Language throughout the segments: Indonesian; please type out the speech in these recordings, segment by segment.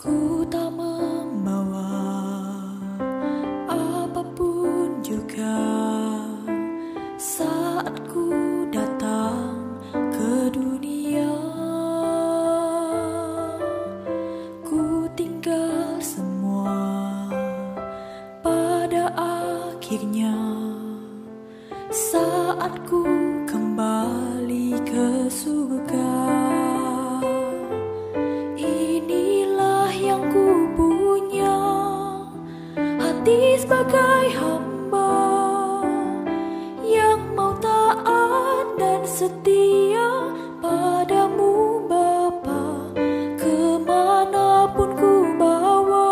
Ku tak membawa apapun juga saat ku datang ke dunia. Ku tinggal semua pada akhirnya saat ku kembali ke surga. Sebagai hamba yang mau taat dan setia padamu Bapa, kemanapun ku bawa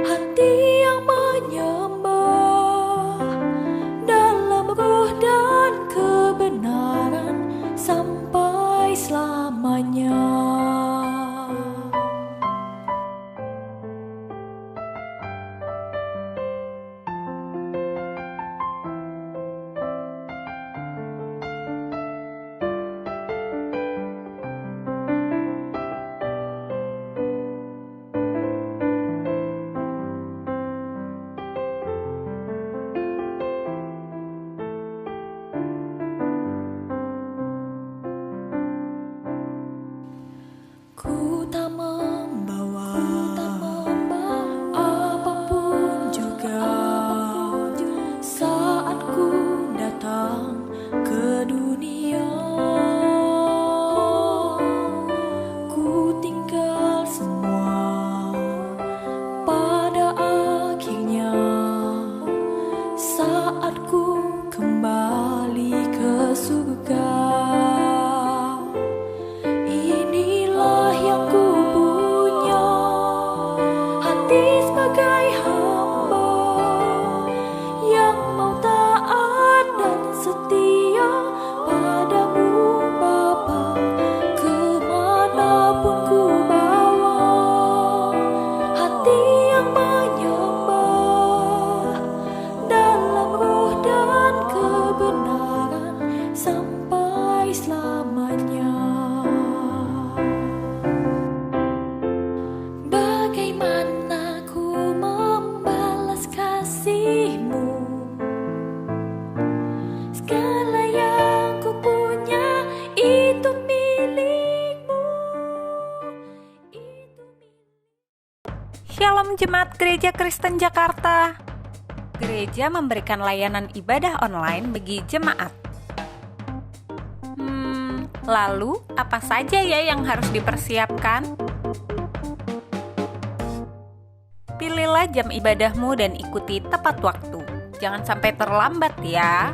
hati yang menyembah dalam roh dan kebenaran sampai selamanya. Ku tak membawa apapun juga saat ku datang ke dunia. Ku tinggal semua pada akhirnya saat ku kembali ke surga. Sebagai hamba yang mau taat dan setia padamu Bapa, kemanapun ku bawa hati yang menyembah dalam roh dan kebenaran sampai selamanya. Shalom Jemaat Gereja Kristen Jakarta. Gereja memberikan layanan ibadah online bagi jemaat. Lalu apa saja ya yang harus dipersiapkan? Pilihlah jam ibadahmu dan ikuti tepat waktu. Jangan sampai terlambat ya.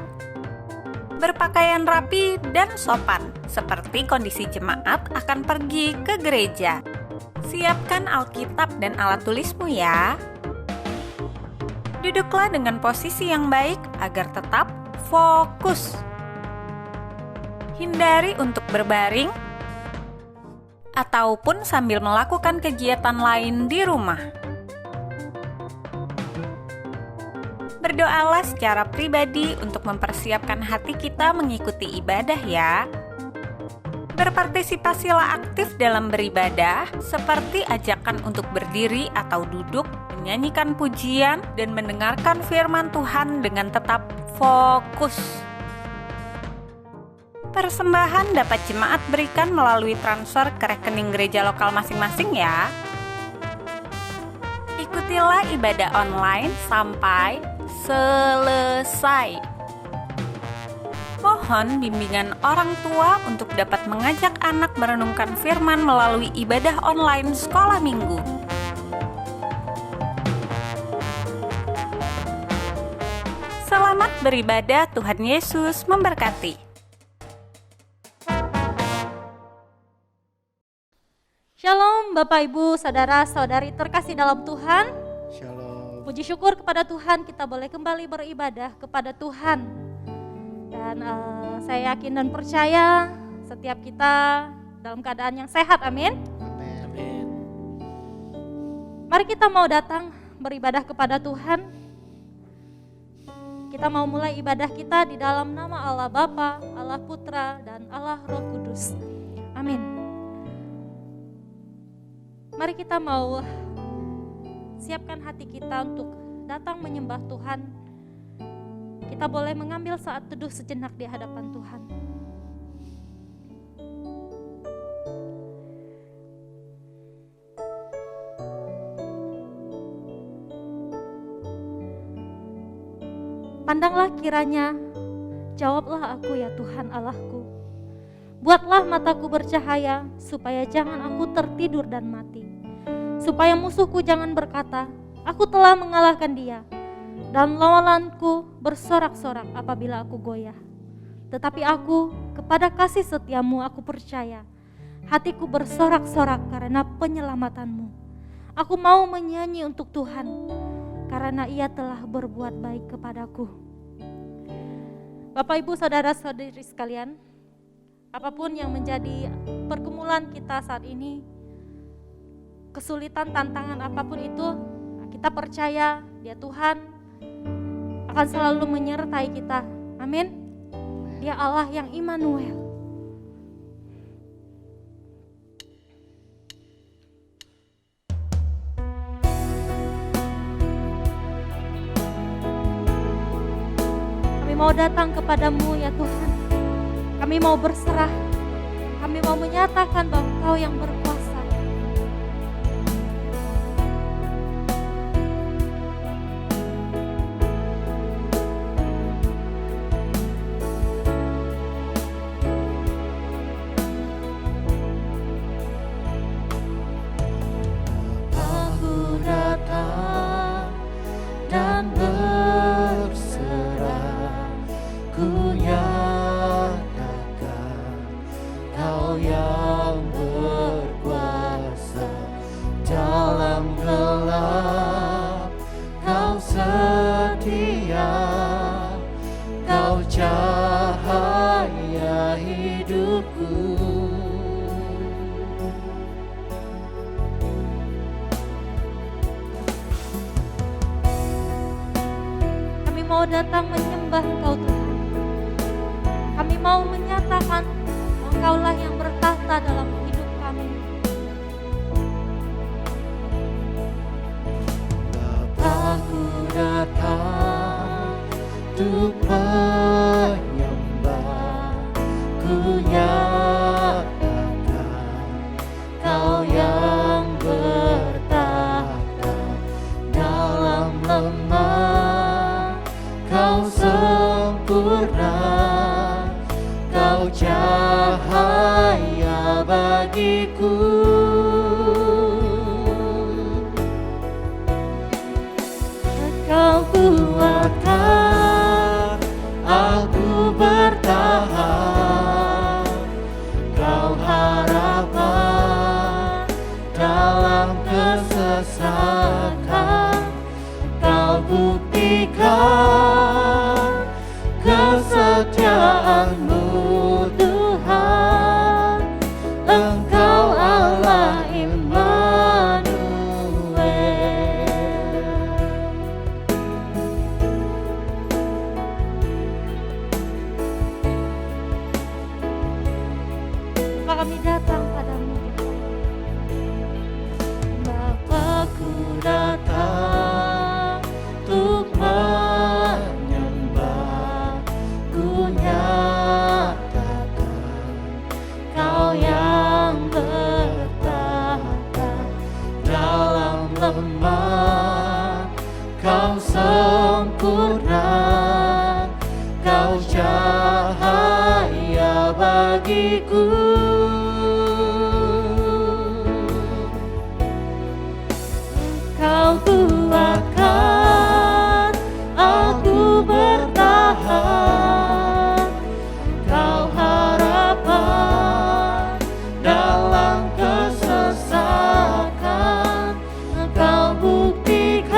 Berpakaian rapi dan sopan, seperti kondisi jemaat akan pergi ke gereja. Siapkan Alkitab dan alat tulismu ya. Duduklah dengan posisi yang baik agar tetap fokus. Hindari untuk berbaring ataupun sambil melakukan kegiatan lain di rumah. Berdoalah secara pribadi untuk mempersiapkan hati kita mengikuti ibadah ya. Berpartisipasilah aktif dalam beribadah, seperti ajakan untuk berdiri atau duduk, menyanyikan pujian, dan mendengarkan firman Tuhan dengan tetap fokus. Persembahan dapat jemaat berikan melalui transfer ke rekening gereja lokal masing-masing ya. Ikutilah ibadah online sampai selesai. Mohon bimbingan orang tua untuk dapat mengajak anak merenungkan firman melalui ibadah online sekolah minggu. Selamat beribadah, Tuhan Yesus memberkati. Shalom Bapak Ibu, Saudara-saudari terkasih dalam Tuhan. Shalom. Puji syukur kepada Tuhan kita boleh kembali beribadah kepada Tuhan. Dan saya yakin dan percaya setiap kita dalam keadaan yang sehat, amin. Amin. Mari kita mau datang beribadah kepada Tuhan. Kita mau mulai ibadah kita di dalam nama Allah Bapa, Allah Putra, dan Allah Roh Kudus. Amin. Mari kita mau siapkan hati kita untuk datang menyembah Tuhan. Kita boleh mengambil saat teduh sejenak di hadapan Tuhan. Pandanglah kiranya, jawablah aku ya Tuhan Allahku. Buatlah mataku bercahaya, supaya jangan aku tertidur dan mati. Supaya musuhku jangan berkata, aku telah mengalahkan dia, dan lawananku bersorak-sorak apabila aku goyah. Tetapi aku, kepada kasih setiamu aku percaya. Hatiku bersorak-sorak karena penyelamatanmu. Aku mau menyanyi untuk Tuhan, karena ia telah berbuat baik kepadaku. Bapak, Ibu, Saudara-saudari sekalian, apapun yang menjadi pergumulan kita saat ini, kesulitan, tantangan apapun itu, kita percaya Dia Tuhan akan selalu menyertai kita. Amin. Dia Allah yang Immanuel. Kami mau datang kepadamu ya Tuhan. Kami mau berserah. Kami mau menyatakan bahwa Engkau yang berkuasa. Aku datang dan berserah, ku nyatakan Kau yang berkuasa. Dalam gelap Kau setia, Kau cahaya hidupku. Kami mau datang menyembah Engkau Tuhan. Kami mau menyatakan Engkaulah yang bertahta dalam hidup kami. Bapakku datang untuk menyembah, ku nyatakan Kau yang bertahta. Dalam lemah Kau sempurna, Kau cahaya bagiku. Kau kuatkan aku bertahan, Kau harapan dalam kesesakan. Kau buktikan kesetiaan-Mu Tuhan, Engkau Allah Immanuel. Maka kami datang padamu. Bapakku datang untuk menyembah, ku nyatakan Kau yang bertahta. Dalam lemah Kau sempurna, Kau cahaya bagiku. Kau kuatkan aku bertahan, Kau harapan dalam kesesakan. Kau buktikan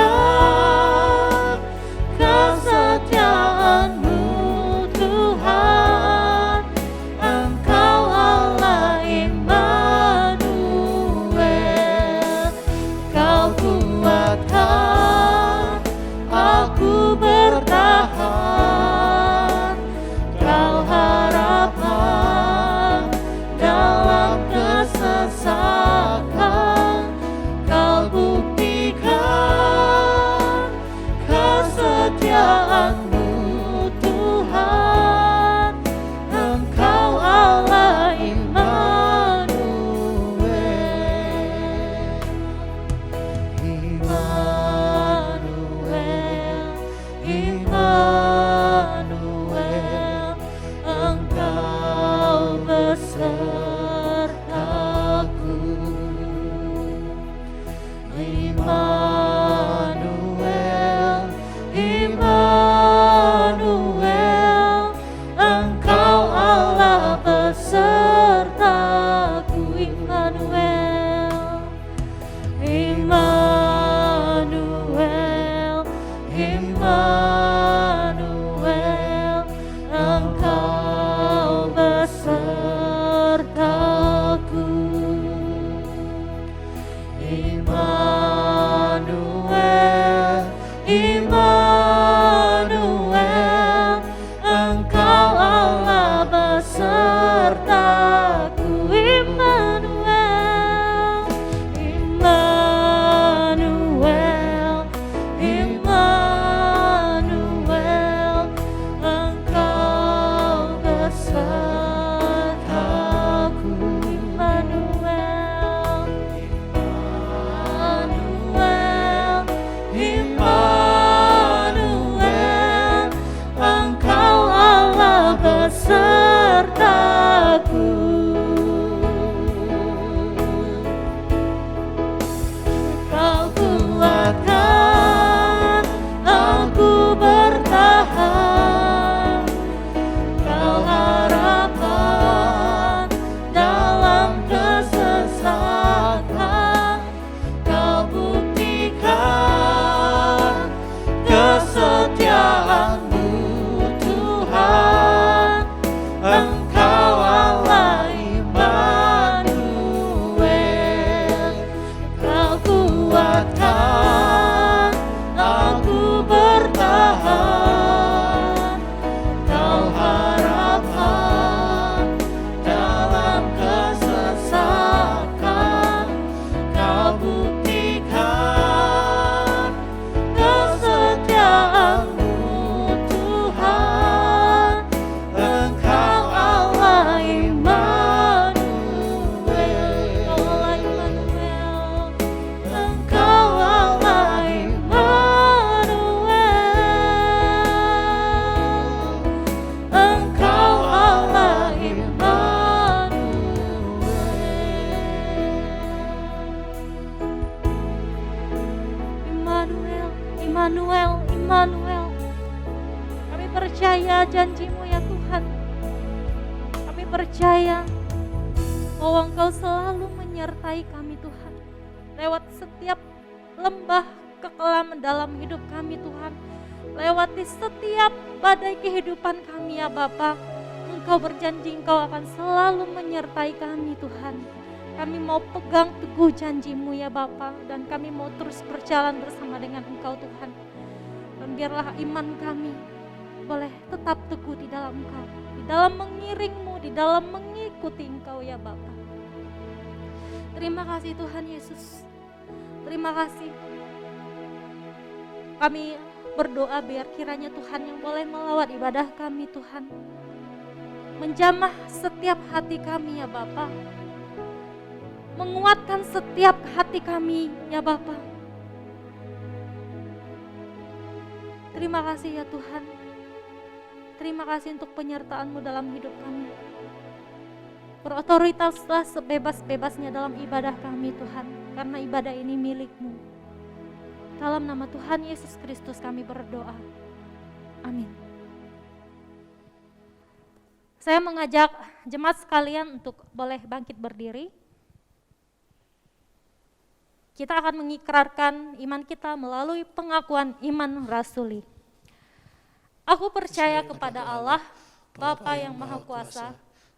kesetiaan-Mu Immanuel, Immanuel, Engkau besertaku. Immanuel, Immanuel, Engkau Allah besertaku. Immanuel, Immanuel, Immanuel, Engkau besertaku. Immanuel, Immanuel, Immanuel, Engkau Allah besertaku. Kau kuatkan aku bertahan, Kau harapan dalam kesesakan, Kau buktikan kesetiaan-Mu Tuhan. Engkau Allah Immanuel, Kau kuatkan aku bertahan, Kau harapan dalam kesesakan, Kau buktikan kesetiaan-Mu Tuhan. Engkau Allah Immanuel, Engkau Allah Immanuel, Engkau Allah Immanuel. Immanuel, Immanuel, kami percaya janji-Mu ya Tuhan. Kami percaya bahwa Engkau selalu menyertai kami Tuhan. Lewat setiap lembah kekelaman dalam hidup kami Tuhan. Lewati setiap badai kehidupan kami ya Bapa. Engkau berjanji Engkau akan selalu menyertai kami Tuhan. Kami mau pegang teguh janji-Mu ya Bapa, dan kami mau terus berjalan bersama dengan Engkau Tuhan. Dan biarlah iman kami boleh tetap teguh di dalam Engkau, di dalam mengiring-Mu, di dalam mengikuti Engkau ya Bapa. Terima kasih Tuhan Yesus. Terima kasih. Kami berdoa biar kiranya Tuhan yang boleh melawat ibadah kami Tuhan. Menjamah setiap hati kami ya Bapa. Menguatkan setiap hati kami ya Bapa. Terima kasih ya Tuhan. Terima kasih untuk penyertaan-Mu dalam hidup kami. Berotoritaslah sebebas-bebasnya dalam ibadah kami Tuhan, karena ibadah ini milik-Mu. Dalam nama Tuhan Yesus Kristus kami berdoa. Amin. Saya mengajak jemaat sekalian untuk boleh bangkit berdiri. Kita akan mengikrarkan iman kita melalui pengakuan iman rasuli. Aku percaya kepada Allah, Bapa yang Maha Kuasa,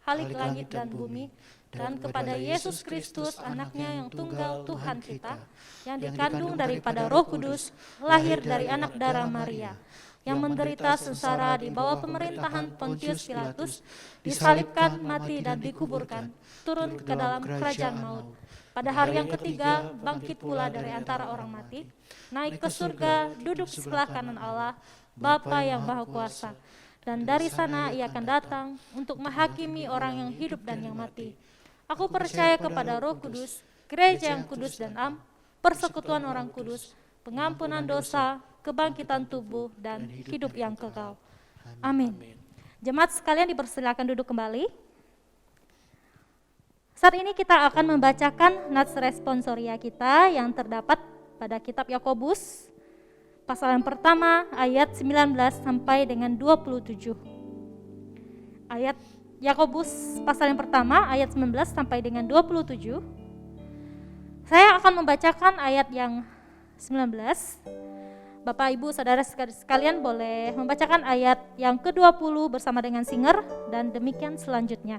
Khalik langit dan bumi, dan kepada Yesus Kristus, anaknya yang tunggal Tuhan kita, yang dikandung daripada Roh Kudus, lahir dari anak darah Maria, yang menderita sengsara di bawah pemerintahan Pontius Pilatus, disalibkan, mati dan dikuburkan, turun ke dalam kerajaan maut. Pada hari yang ketiga, bangkit pula dari antara orang mati, naik ke surga, duduk sebelah kanan Allah, Bapa yang Maha Kuasa. Dan dari sana Ia akan datang untuk menghakimi orang yang hidup dan yang mati. Aku percaya kepada Roh Kudus, gereja yang kudus dan am, persekutuan orang kudus, pengampunan dosa, kebangkitan tubuh, dan hidup yang kekal. Amin. Jemaat sekalian dipersilakan duduk kembali. Saat ini kita akan membacakan nats responsoria kita yang terdapat pada kitab Yakobus, pasal yang pertama ayat 19 sampai dengan 27. Ayat Yakobus pasal yang pertama ayat 19 sampai dengan 27. Saya akan membacakan ayat yang 19. Bapak, Ibu, Saudara sekalian boleh membacakan ayat yang ke-20 bersama dengan singer dan demikian selanjutnya.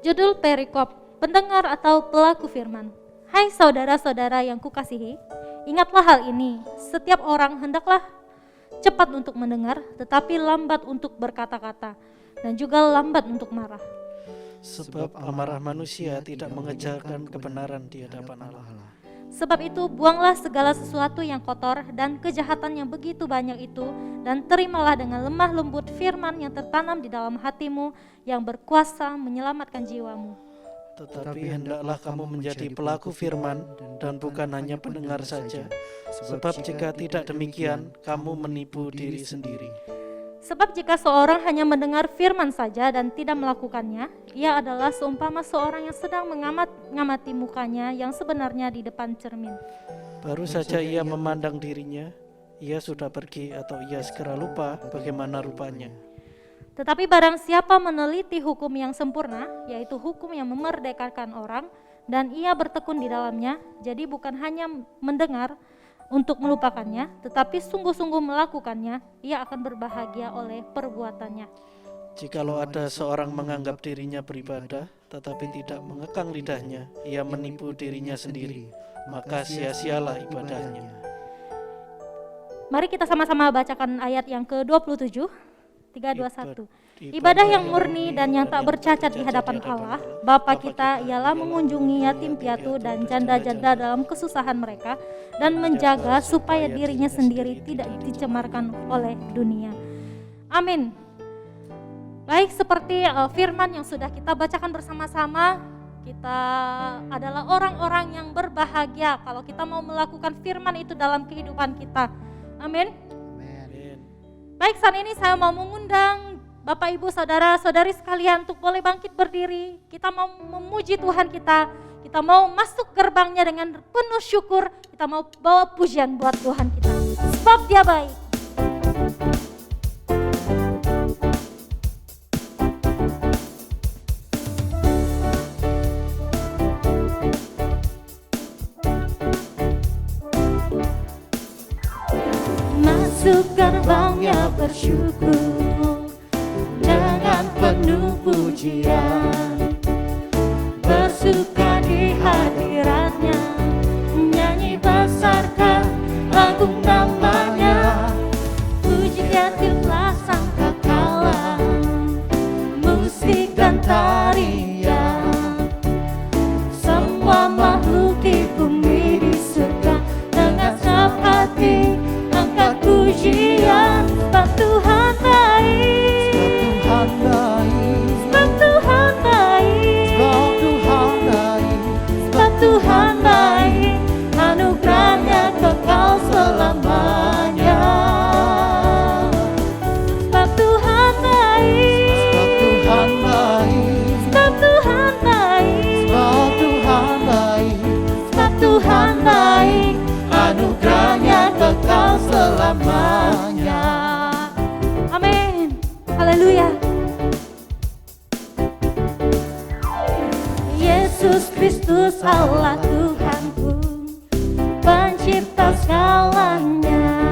Judul perikop, pendengar atau pelaku firman. Hai saudara-saudara yang kukasihi, ingatlah hal ini, setiap orang hendaklah cepat untuk mendengar, tetapi lambat untuk berkata-kata, dan juga lambat untuk marah. Sebab amarah manusia tidak mengejarkan kebenaran di hadapan Allah. Sebab itu buanglah segala sesuatu yang kotor dan kejahatan yang begitu banyak itu, dan terimalah dengan lemah lembut firman yang tertanam di dalam hatimu yang berkuasa menyelamatkan jiwamu. Tetapi hendaklah kamu menjadi pelaku firman dan bukan hanya pendengar saja. Sebab jika tidak demikian, kamu menipu diri sendiri. Sebab jika seorang hanya mendengar firman saja dan tidak melakukannya, ia adalah seumpama seorang yang sedang mengamati mukanya yang sebenarnya di depan cermin. Baru saja ia memandang dirinya, ia sudah pergi atau ia segera lupa bagaimana rupanya. Tetapi barang siapa meneliti hukum yang sempurna, yaitu hukum yang memerdekakan orang, dan ia bertekun di dalamnya, jadi bukan hanya mendengar untuk melupakannya, tetapi sungguh-sungguh melakukannya, ia akan berbahagia oleh perbuatannya. Jikalau ada seorang menganggap dirinya beribadah, tetapi tidak mengekang lidahnya, ia menipu dirinya sendiri, maka sia-sialah ibadahnya. Mari kita sama-sama bacakan ayat yang ke-27, 3, 2, 1. Ibadah yang murni dan yang tak bercacat di hadapan Allah, Bapa kita, ialah mengunjungi yatim piatu dan janda-janda dalam kesusahan mereka, dan menjaga supaya dirinya sendiri tidak dicemarkan oleh dunia. Amin. Baik, seperti firman yang sudah kita bacakan bersama-sama, kita adalah orang-orang yang berbahagia kalau kita mau melakukan firman itu dalam kehidupan kita. Amin. Baik, saat ini saya mau mengundang Bapak, Ibu, Saudara-saudari sekalian untuk boleh bangkit berdiri. Kita mau memuji Tuhan kita mau masuk gerbangnya dengan penuh syukur, kita mau bawa pujian buat Tuhan kita, sebab Dia baik. Masuk gerbangnya bersyukur dengan penuh pujian, bersuka di hadiratnya, nyanyi besarkan agung namanya, puji Dia telah sangkakala, musik dan tarian, semua makhluk di bumi di surga dengan senang hati angkat pujian, sebab Tuhan baik. Tuhan baik, anugerahnya kekal selamanya. Sebab Tuhan baik, sebab Tuhan baik, sebab Tuhan baik, anugerahnya kekal selamanya. Amin. Haleluya. Yesus Kristus Allah Tuhanku, pencipta segalanya,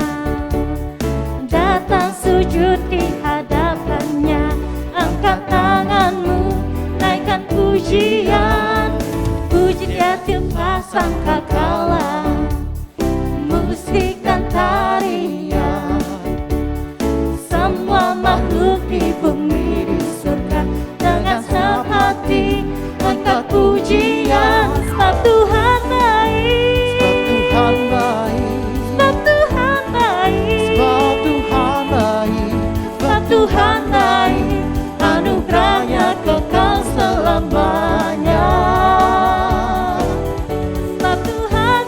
datang sujud di hadapannya, angkat tanganmu, naikkan pujian, puji Dia telah sangkakala, musik dan tarian, semua makhluk di bumi di surga dengan senang hati angkat pujian, sebab Tuhan baik, sebab Tuhan baik, sebab Tuhan baik, anugerahnya kekal selamanya. Sebab Tuhan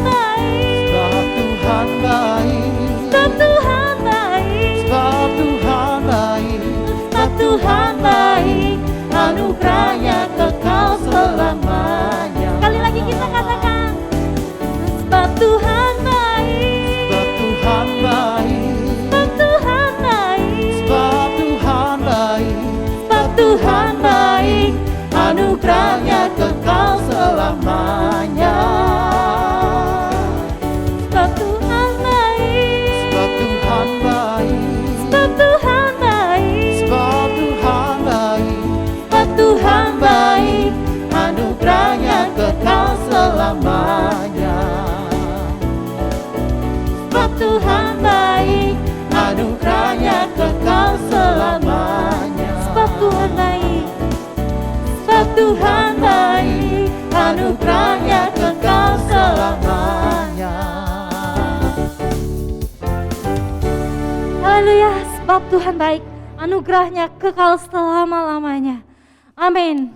Tuhan baik, anugerahnya kekal selama-lamanya. Amin.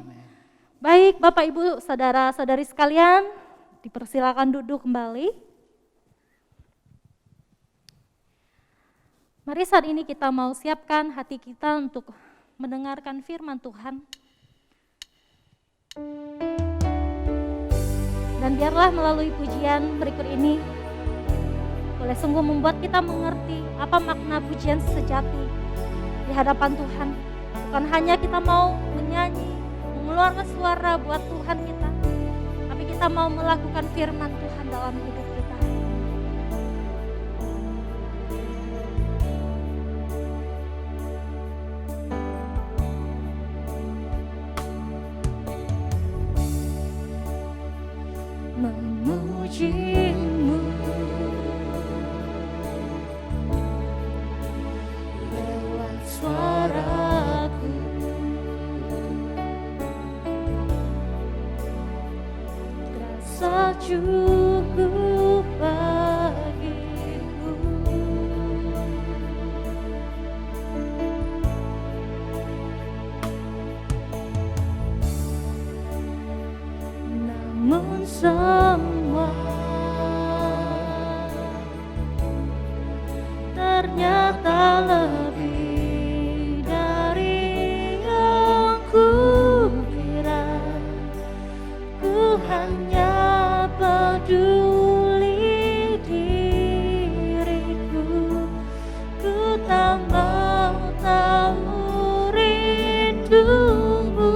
Baik Bapak Ibu saudara-saudari sekalian, dipersilakan duduk kembali. Mari saat ini kita mau siapkan hati kita untuk mendengarkan firman Tuhan. Dan biarlah melalui pujian berikut ini boleh sungguh membuat kita mengerti apa makna pujian sejati di hadapan Tuhan. Bukan hanya kita mau menyanyi, mengeluarkan suara buat Tuhan kita, tapi kita mau melakukan firman Tuhan dalam hidup kita. Memujimu lewat suaraku, terasa cukup bagiku. Namun semua ternyata lebih dari yang kukira. Ku hanya peduli diriku, ku tak mau tahu rindumu.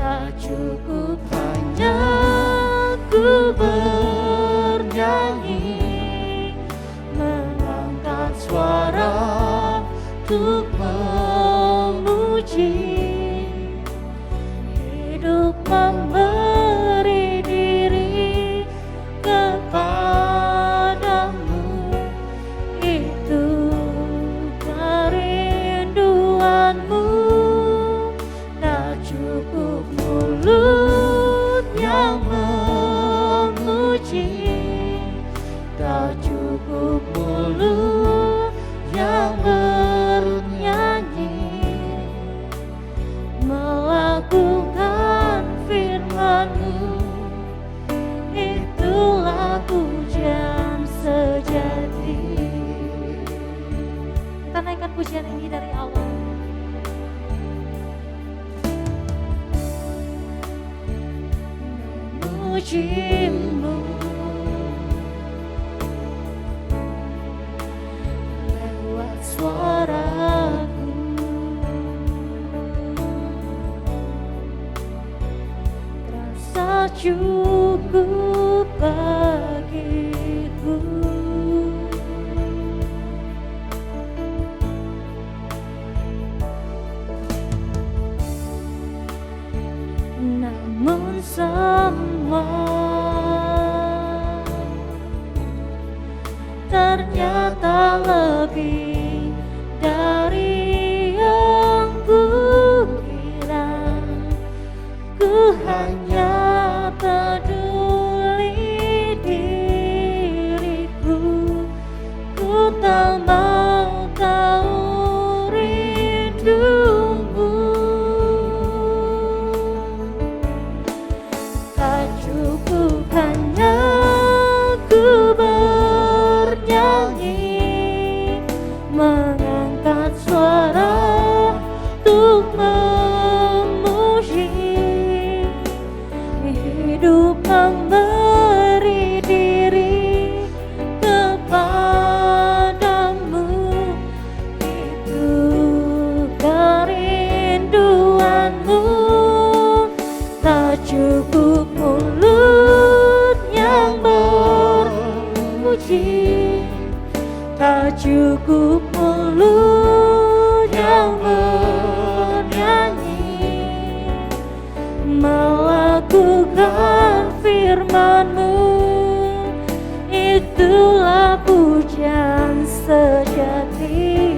Tak cukup hanya ku bernyanyi, mengangkat suara untuk memuji. Hidup memberi diri kepadamu, itu kerinduanmu. Tak cukup mulut yang memuji, tak cukup mulut yang bernyanyi, melakukan firman-Mu, itulah pujian sejati. Kita naikkan pujian ini dari awal. Memujimu lewat suaraku, terasa cukup bagiku. Namun semua ternyata lebih dari yang kukira. Ku hanya peduli diriku, ku tak mau tahu rindumu. Tak cukup hanya ku bernyanyi, mengangkat suara untuk memuji. Hidup memberi diri kepadamu, itu kerinduanmu. Tak cukup mulut yang berpuji, tak cukup mulut yang bernyanyi, melakukan firman-Mu, itulah pujian sejati.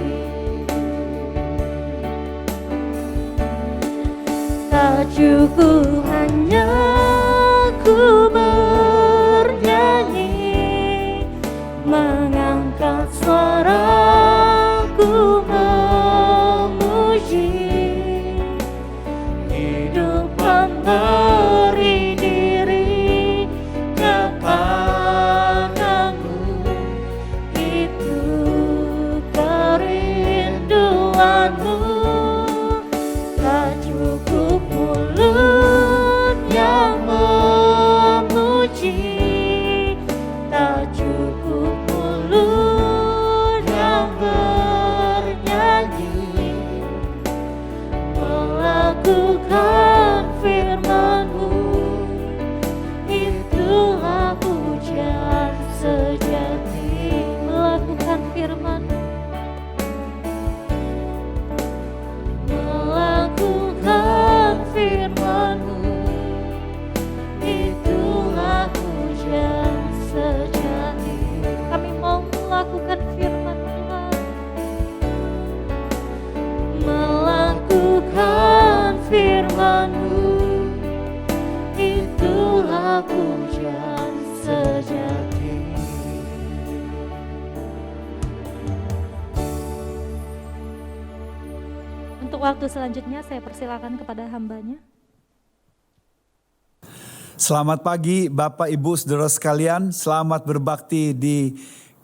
Tak cukup hanya ku bernyanyi, mengangkat Suaraku memuji, hidup memberi diri kepadamu. Itu kerinduanmu, tak cukup mulut yang memuji, tak cukup mulut yang bernyanyi, melakukan firman-Mu, itulah pujian sejati. Melakukan firman-Mu, melakukan firman-Mu, itulah pujian sejati. Kami mau melakukan firman Tuhan, melakukan firman-Mu, itulah pujian sejati. Untuk waktu selanjutnya saya persilakan kepada hambanya. Selamat pagi Bapak Ibu Saudara sekalian, selamat berbakti di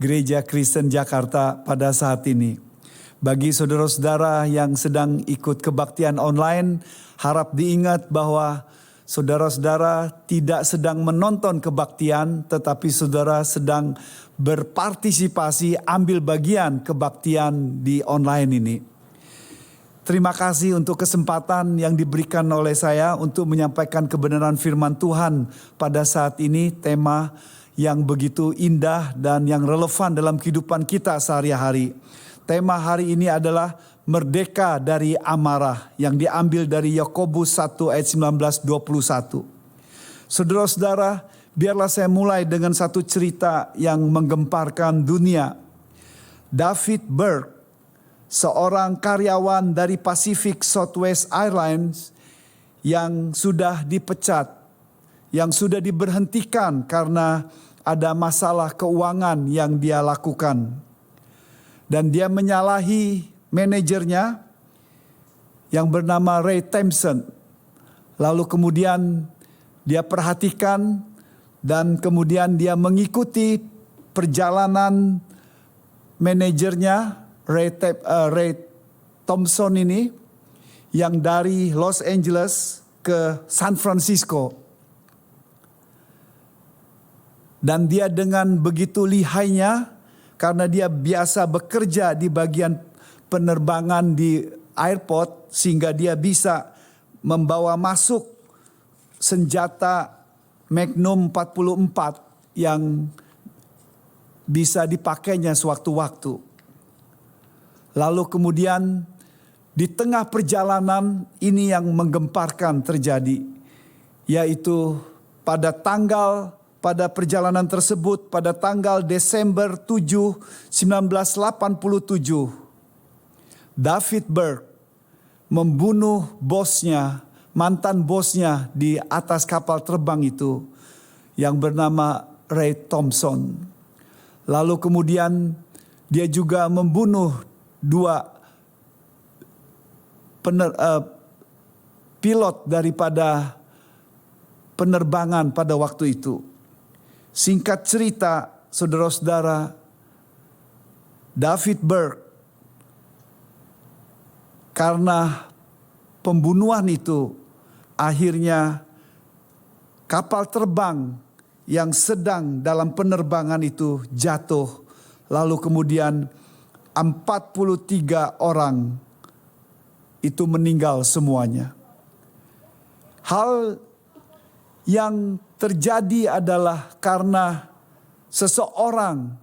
Gereja Kristen Jakarta pada saat ini. Bagi saudara-saudara yang sedang ikut kebaktian online, harap diingat bahwa saudara-saudara tidak sedang menonton kebaktian, tetapi saudara sedang berpartisipasi, ambil bagian kebaktian di online ini. Terima kasih untuk kesempatan yang diberikan oleh saya untuk menyampaikan kebenaran firman Tuhan pada saat ini, tema yang begitu indah dan yang relevan dalam kehidupan kita sehari-hari. Tema hari ini adalah merdeka dari amarah yang diambil dari Yakobus 1 ayat 19-21. Saudara-saudara, biarlah saya mulai dengan satu cerita yang menggemparkan dunia. David Burke, seorang karyawan dari Pacific Southwest Airlines yang sudah dipecat, yang sudah diberhentikan karena ada masalah keuangan yang dia lakukan. Dan dia menyalahi manajernya yang bernama Ray Thompson. Lalu kemudian dia perhatikan dan kemudian dia mengikuti perjalanan manajernya Ray Thompson ini yang dari Los Angeles ke San Francisco. Dan dia dengan begitu lihainya, karena dia biasa bekerja di bagian penerbangan di airport, sehingga dia bisa membawa masuk senjata Magnum 44 yang bisa dipakainya sewaktu-waktu. Lalu kemudian di tengah perjalanan ini yang menggemparkan terjadi, yaitu pada perjalanan tersebut pada tanggal Desember 7, 1987, David Burke membunuh bosnya, mantan bosnya di atas kapal terbang itu yang bernama Ray Thompson. Lalu kemudian dia juga membunuh dua pilot daripada penerbangan pada waktu itu. Singkat cerita, saudara-saudara, David Burke karena pembunuhan itu akhirnya kapal terbang yang sedang dalam penerbangan itu jatuh. Lalu kemudian 43 orang itu meninggal semuanya. Hal yang terjadi adalah karena seseorang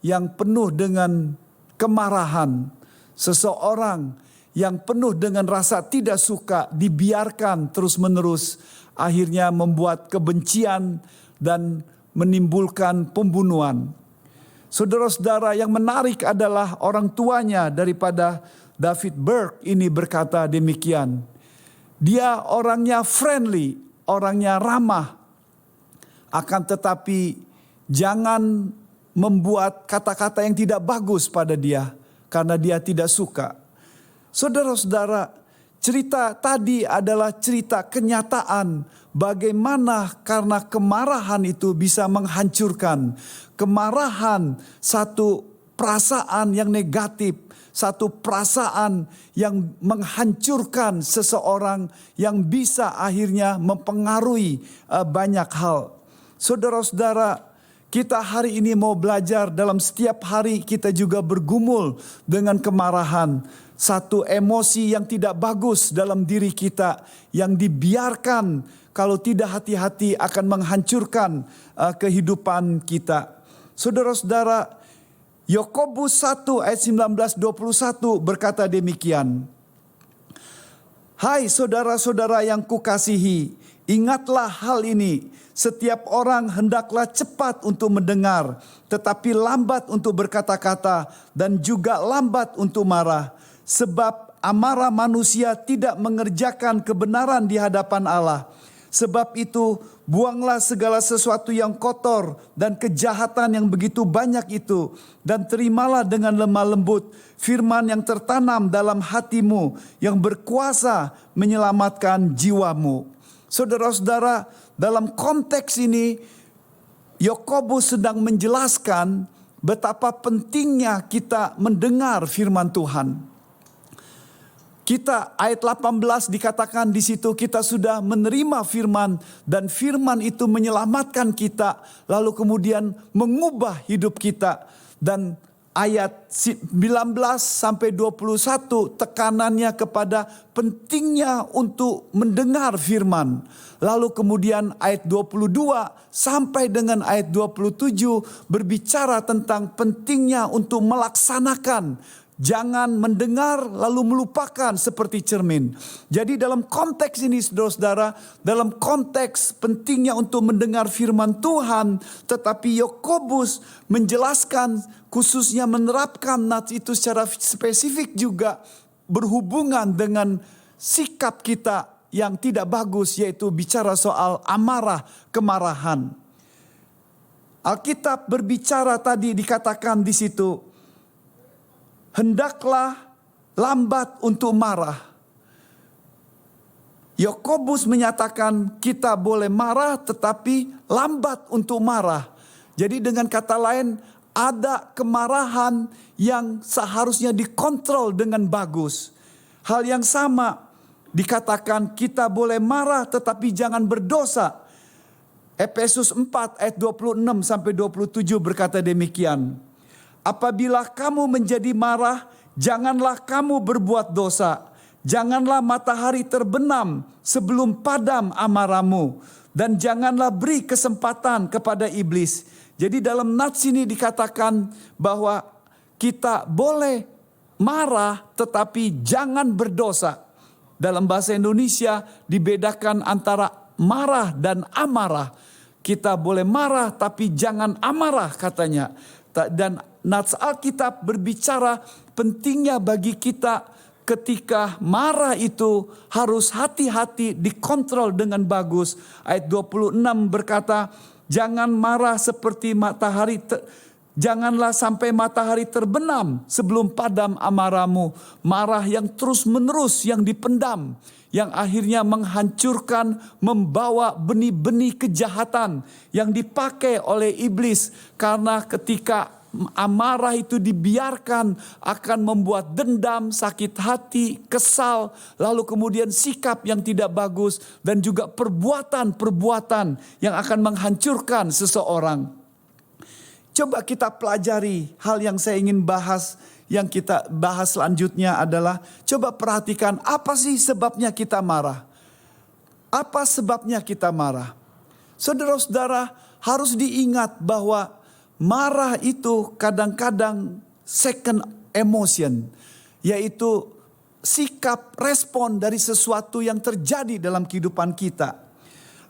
yang penuh dengan kemarahan, seseorang yang penuh dengan rasa tidak suka dibiarkan terus-menerus, akhirnya membuat kebencian dan menimbulkan pembunuhan. Saudara-saudara, yang menarik adalah orang tuanya daripada David Burke ini berkata demikian. Dia orangnya friendly, orangnya ramah. Akan tetapi jangan membuat kata-kata yang tidak bagus pada dia karena dia tidak suka. Saudara-saudara, cerita tadi adalah cerita kenyataan bagaimana karena kemarahan itu bisa menghancurkan. Kemarahan satu perasaan yang negatif, satu perasaan yang menghancurkan seseorang yang bisa akhirnya mempengaruhi banyak hal. Saudara-saudara, kita hari ini mau belajar dalam setiap hari kita juga bergumul dengan kemarahan. Satu emosi yang tidak bagus dalam diri kita yang dibiarkan kalau tidak hati-hati akan menghancurkan kehidupan kita. Saudara-saudara, Yakobus 1 ayat 19-21 berkata demikian. Hai saudara-saudara yang kukasihi, ingatlah hal ini. Setiap orang hendaklah cepat untuk mendengar, tetapi lambat untuk berkata-kata dan juga lambat untuk marah. Sebab amarah manusia tidak mengerjakan kebenaran di hadapan Allah. Sebab itu buanglah segala sesuatu yang kotor dan kejahatan yang begitu banyak itu. Dan terimalah dengan lemah lembut firman yang tertanam dalam hatimu yang berkuasa menyelamatkan jiwamu. Saudara-saudara, dalam konteks ini Yakobus sedang menjelaskan betapa pentingnya kita mendengar firman Tuhan. Kita ayat 18 dikatakan di situ kita sudah menerima firman dan firman itu menyelamatkan kita lalu kemudian mengubah hidup kita. Dan ayat 19 sampai 21 tekanannya kepada pentingnya untuk mendengar firman. Lalu kemudian ayat 22 sampai dengan ayat 27 berbicara tentang pentingnya untuk melaksanakan. Jangan mendengar lalu melupakan seperti cermin. Jadi dalam konteks ini saudara-saudara, dalam konteks pentingnya untuk mendengar firman Tuhan, tetapi Yakobus menjelaskan khususnya menerapkan nats itu secara spesifik juga berhubungan dengan sikap kita yang tidak bagus, yaitu bicara soal amarah, kemarahan. Alkitab berbicara tadi dikatakan di situ, hendaklah lambat untuk marah. Yakobus menyatakan kita boleh marah tetapi lambat untuk marah. Jadi dengan kata lain ada kemarahan yang seharusnya dikontrol dengan bagus. Hal yang sama dikatakan kita boleh marah tetapi jangan berdosa. Efesus 4 ayat 26 sampai 27 berkata demikian. Apabila kamu menjadi marah, janganlah kamu berbuat dosa. Janganlah matahari terbenam sebelum padam amarahmu. Dan janganlah beri kesempatan kepada iblis. Jadi dalam nats ini dikatakan bahwa kita boleh marah tetapi jangan berdosa. Dalam bahasa Indonesia dibedakan antara marah dan amarah. Kita boleh marah tapi jangan amarah katanya. Dan nats Alkitab berbicara pentingnya bagi kita ketika marah itu harus hati-hati dikontrol dengan bagus. Ayat 26 berkata, jangan marah seperti matahari, janganlah sampai matahari terbenam sebelum padam amarahmu. Marah yang terus menerus yang dipendam, yang akhirnya menghancurkan, membawa benih-benih kejahatan yang dipakai oleh iblis. Karena ketika amarah itu dibiarkan akan membuat dendam, sakit hati, kesal, lalu kemudian sikap yang tidak bagus dan juga perbuatan-perbuatan yang akan menghancurkan seseorang. Coba kita pelajari hal yang saya ingin bahas. Yang kita bahas selanjutnya adalah coba perhatikan apa sih sebabnya kita marah. Apa sebabnya kita marah? Saudara-saudara harus diingat bahwa marah itu kadang-kadang second emotion. Yaitu sikap respon dari sesuatu yang terjadi dalam kehidupan kita.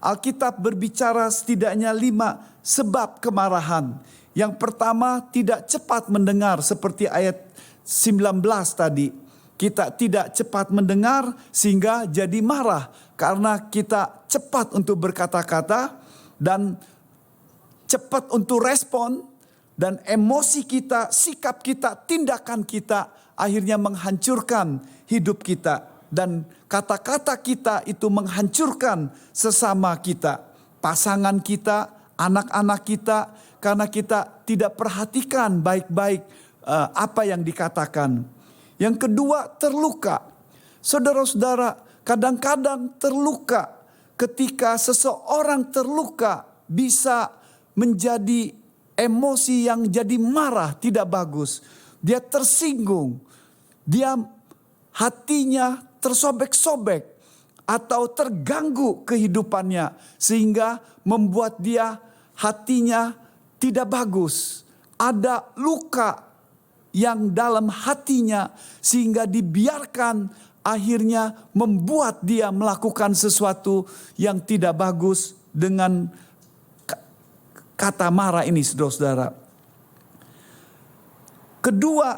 Alkitab berbicara setidaknya 5 sebab kemarahan. Yang pertama tidak cepat mendengar seperti ayat 19 tadi. Kita tidak cepat mendengar sehingga jadi marah. Karena kita cepat untuk berkata-kata dan cepat untuk respon. dan emosi kita, sikap kita, tindakan kita akhirnya menghancurkan hidup kita. Dan kata-kata kita itu menghancurkan sesama kita, pasangan kita, anak-anak kita, karena kita tidak perhatikan baik-baik apa yang dikatakan. Yang kedua, terluka. Saudara-saudara, kadang-kadang terluka. Ketika seseorang terluka bisa menjadi emosi yang jadi marah, tidak bagus. Dia tersinggung, dia hatinya tersobek-sobek atau terganggu kehidupannya sehingga membuat dia hatinya tidak bagus. Ada luka yang dalam hatinya sehingga dibiarkan akhirnya membuat dia melakukan sesuatu yang tidak bagus dengan kata marah ini, saudara-saudara. Kedua,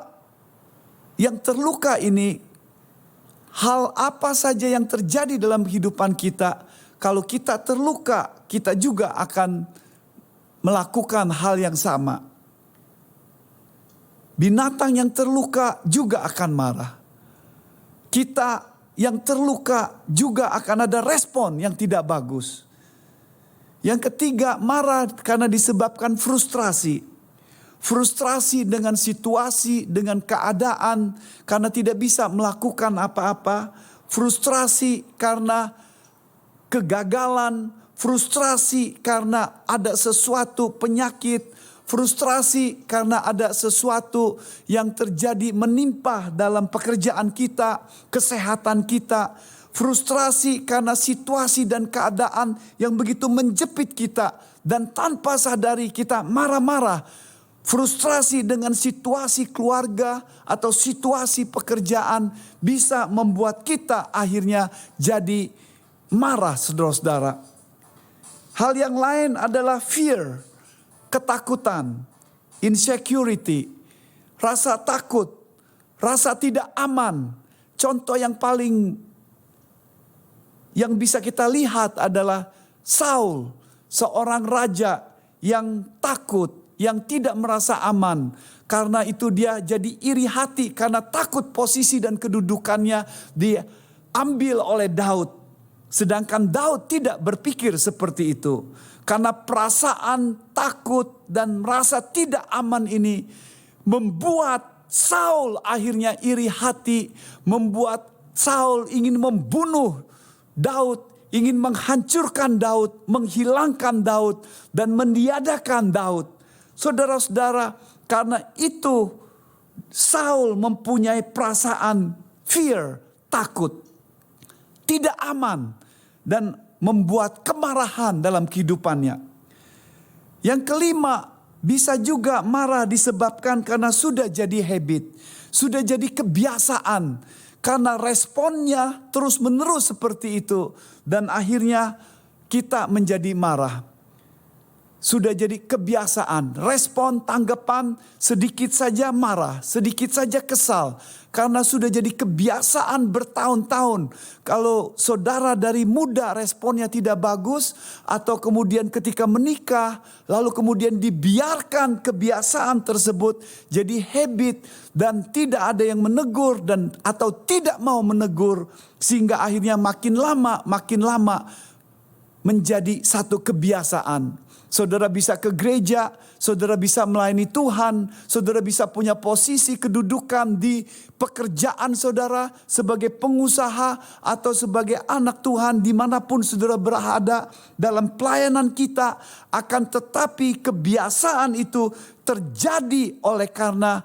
yang terluka ini, hal apa saja yang terjadi dalam kehidupan kita, kalau kita terluka, kita juga akan melakukan hal yang sama. Binatang yang terluka juga akan marah. Kita yang terluka juga akan ada respon yang tidak bagus. Yang ketiga, marah karena disebabkan frustrasi. Frustrasi dengan situasi, dengan keadaan, karena tidak bisa melakukan apa-apa. Frustrasi karena kegagalan. Frustrasi karena ada sesuatu penyakit. Frustrasi karena ada sesuatu yang terjadi menimpa dalam pekerjaan kita, kesehatan kita. Frustrasi karena situasi dan keadaan yang begitu menjepit kita. Dan tanpa sadari kita marah-marah. Frustrasi dengan situasi keluarga atau situasi pekerjaan bisa membuat kita akhirnya jadi marah, saudara-saudara. Hal yang lain adalah fear, ketakutan, insecurity, rasa takut, rasa tidak aman. Contoh yang paling yang bisa kita lihat adalah Saul, seorang raja yang takut, yang tidak merasa aman. Karena itu dia jadi iri hati karena takut posisi dan kedudukannya diambil oleh Daud. Sedangkan Daud tidak berpikir seperti itu. Karena perasaan takut dan merasa tidak aman ini membuat Saul akhirnya iri hati, membuat Saul ingin membunuh Daud, ingin menghancurkan Daud, menghilangkan Daud, dan meniadakan Daud. Saudara-saudara, karena itu Saul mempunyai perasaan fear, takut, tidak aman, dan membuat kemarahan dalam kehidupannya. Yang kelima, bisa juga marah disebabkan karena sudah jadi habit, sudah jadi kebiasaan. Karena responnya terus-menerus seperti itu. Dan akhirnya kita menjadi marah. Sudah jadi kebiasaan. Respon, tanggapan sedikit saja marah. Sedikit saja kesal. Karena sudah jadi kebiasaan bertahun-tahun. Kalau saudara dari muda responnya tidak bagus. Atau kemudian ketika menikah. Lalu kemudian dibiarkan kebiasaan tersebut jadi habit. Dan tidak ada yang menegur atau tidak mau menegur. Sehingga akhirnya makin lama menjadi satu kebiasaan. Saudara bisa ke gereja, saudara bisa melayani Tuhan, saudara bisa punya posisi kedudukan di pekerjaan saudara sebagai pengusaha atau sebagai anak Tuhan dimanapun saudara berada dalam pelayanan kita. Akan tetapi kebiasaan itu terjadi oleh karena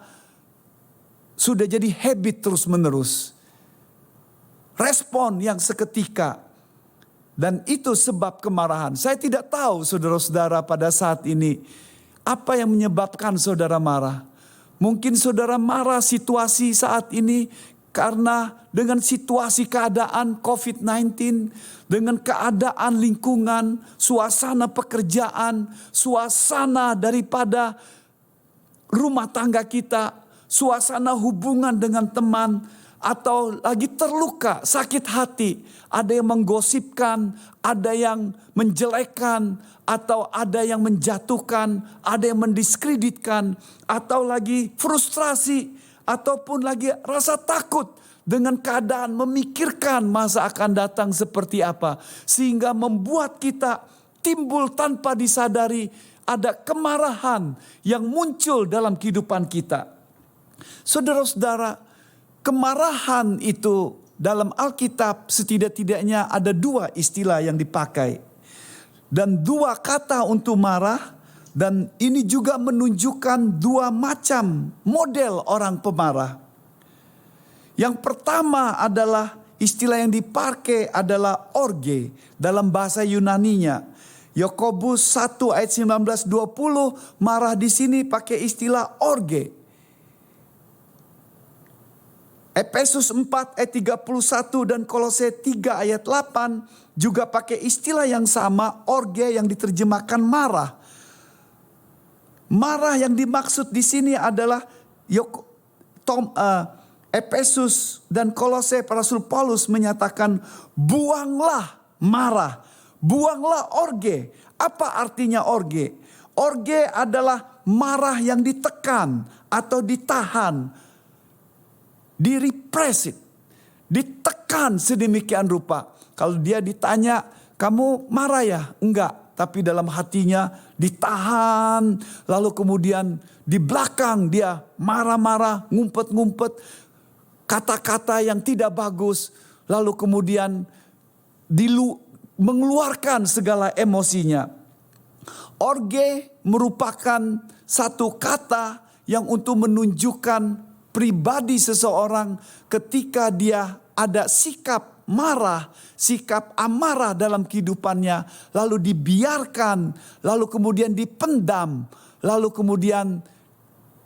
sudah jadi habit terus menerus. Respon yang seketika. Dan itu sebab kemarahan. Saya tidak tahu saudara-saudara pada saat ini apa yang menyebabkan saudara marah. Mungkin saudara marah situasi saat ini karena dengan situasi keadaan COVID-19, dengan keadaan lingkungan, suasana pekerjaan, suasana daripada rumah tangga kita, suasana hubungan dengan teman. atau lagi terluka, sakit hati. Ada yang menggosipkan, ada yang menjelekkan, atau ada yang menjatuhkan, ada yang mendiskreditkan, atau lagi frustrasi, ataupun lagi rasa takut dengan keadaan, memikirkan masa akan datang seperti apa. Sehingga membuat kita timbul tanpa disadari ada kemarahan yang muncul dalam kehidupan kita. Saudara-saudara, kemarahan itu dalam Alkitab setidak-tidaknya ada 2 istilah yang dipakai. Dan 2 kata untuk marah. Dan ini juga menunjukkan 2 macam model orang pemarah. Yang pertama adalah istilah yang dipakai adalah orge dalam bahasa Yunaninya. Yakobus 1 ayat 19-20 marah di sini pakai istilah orge. Efesus 4 ayat 31 dan Kolose 3 ayat 8 juga pakai istilah yang sama, orge, yang diterjemahkan marah. Marah yang dimaksud di sini adalah Efesus dan Kolose, Rasul Paulus menyatakan, buanglah marah, buanglah orge. Apa artinya orge? Orge adalah marah yang ditekan atau ditahan, direpress, ditekan sedemikian rupa. Kalau dia ditanya, kamu marah ya? Enggak. Tapi dalam hatinya ditahan. Lalu kemudian di belakang dia marah-marah, ngumpet-ngumpet. Kata-kata yang tidak bagus. Lalu kemudian mengeluarkan segala emosinya. Orge merupakan satu kata yang untuk menunjukkan pribadi seseorang ketika dia ada sikap marah, sikap amarah dalam kehidupannya, lalu dibiarkan, lalu kemudian dipendam, lalu kemudian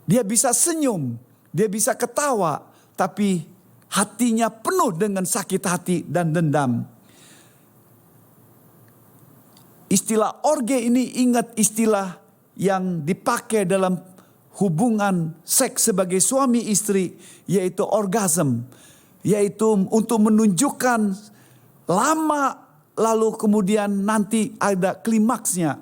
dia bisa senyum, dia bisa ketawa, tapi hatinya penuh dengan sakit hati dan dendam. Istilah orge ini, ingat istilah yang dipakai dalam hubungan seks sebagai suami istri, yaitu orgasm, yaitu untuk menunjukkan lama lalu kemudian nanti ada klimaksnya,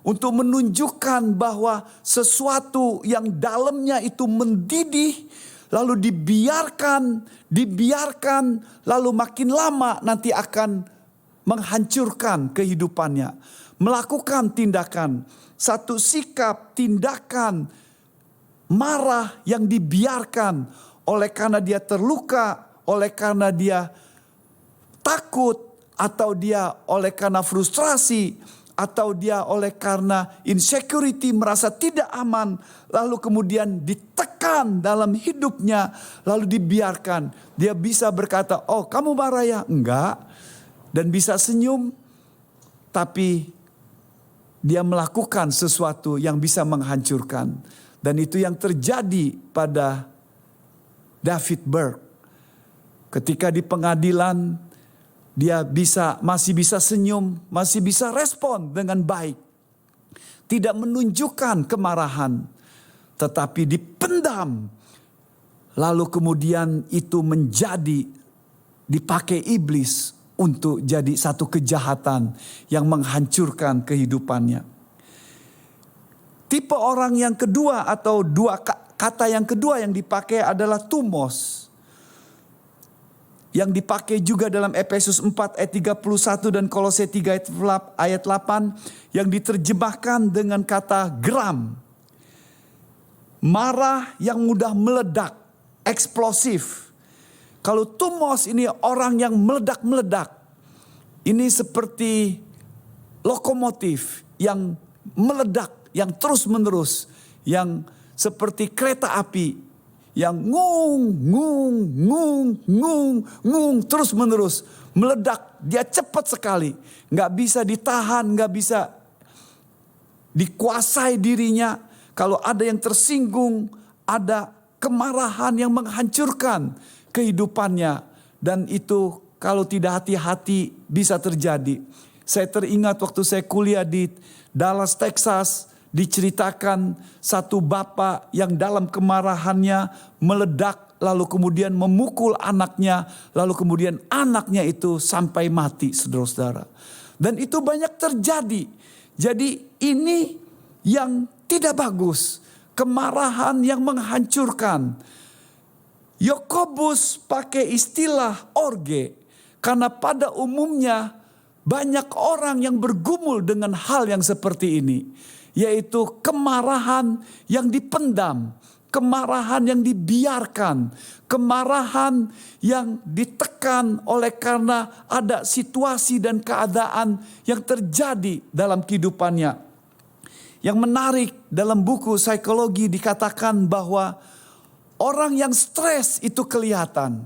untuk menunjukkan bahwa sesuatu yang dalamnya itu mendidih lalu dibiarkan lalu makin lama nanti akan menghancurkan kehidupannya, melakukan tindakan, satu sikap tindakan marah yang dibiarkan oleh karena dia terluka, oleh karena dia takut, atau dia oleh karena frustrasi, atau dia oleh karena insecurity, merasa tidak aman, lalu kemudian ditekan dalam hidupnya, lalu dibiarkan. Dia bisa berkata, oh kamu marah ya? Enggak. Dan bisa senyum, tapi dia melakukan sesuatu yang bisa menghancurkan. Dan itu yang terjadi pada David Berg. Ketika di pengadilan, dia masih bisa senyum, masih bisa respon dengan baik. Tidak menunjukkan kemarahan, tetapi dipendam. Lalu kemudian itu dipakai iblis untuk jadi satu kejahatan yang menghancurkan kehidupannya. Tipe orang yang kedua atau 2 kata yang kedua yang dipakai adalah tumos. Yang dipakai juga dalam Efesus 4 ayat 31 dan Kolose 3 ayat 8. Yang diterjemahkan dengan kata geram. Marah yang mudah meledak, eksplosif. Kalau tumos ini orang yang meledak-meledak. Ini seperti lokomotif yang meledak, yang terus menerus, yang seperti kereta api, yang ngung terus menerus, meledak. Dia cepat sekali, nggak bisa ditahan, nggak bisa dikuasai dirinya. Kalau ada yang tersinggung, ada kemarahan yang menghancurkan kehidupannya, dan itu kalau tidak hati-hati bisa terjadi. Saya teringat waktu saya kuliah di Dallas, Texas, diceritakan satu bapak yang dalam kemarahannya meledak lalu kemudian memukul anaknya, lalu kemudian anaknya itu sampai mati, saudara-saudara. Dan itu banyak terjadi. Jadi ini yang tidak bagus, kemarahan yang menghancurkan. Yakobus pakai istilah orge karena pada umumnya banyak orang yang bergumul dengan hal yang seperti ini, yaitu kemarahan yang dipendam, kemarahan yang dibiarkan, kemarahan yang ditekan oleh karena ada situasi dan keadaan yang terjadi dalam kehidupannya. Yang menarik, dalam buku psikologi dikatakan bahwa orang yang stres itu kelihatan,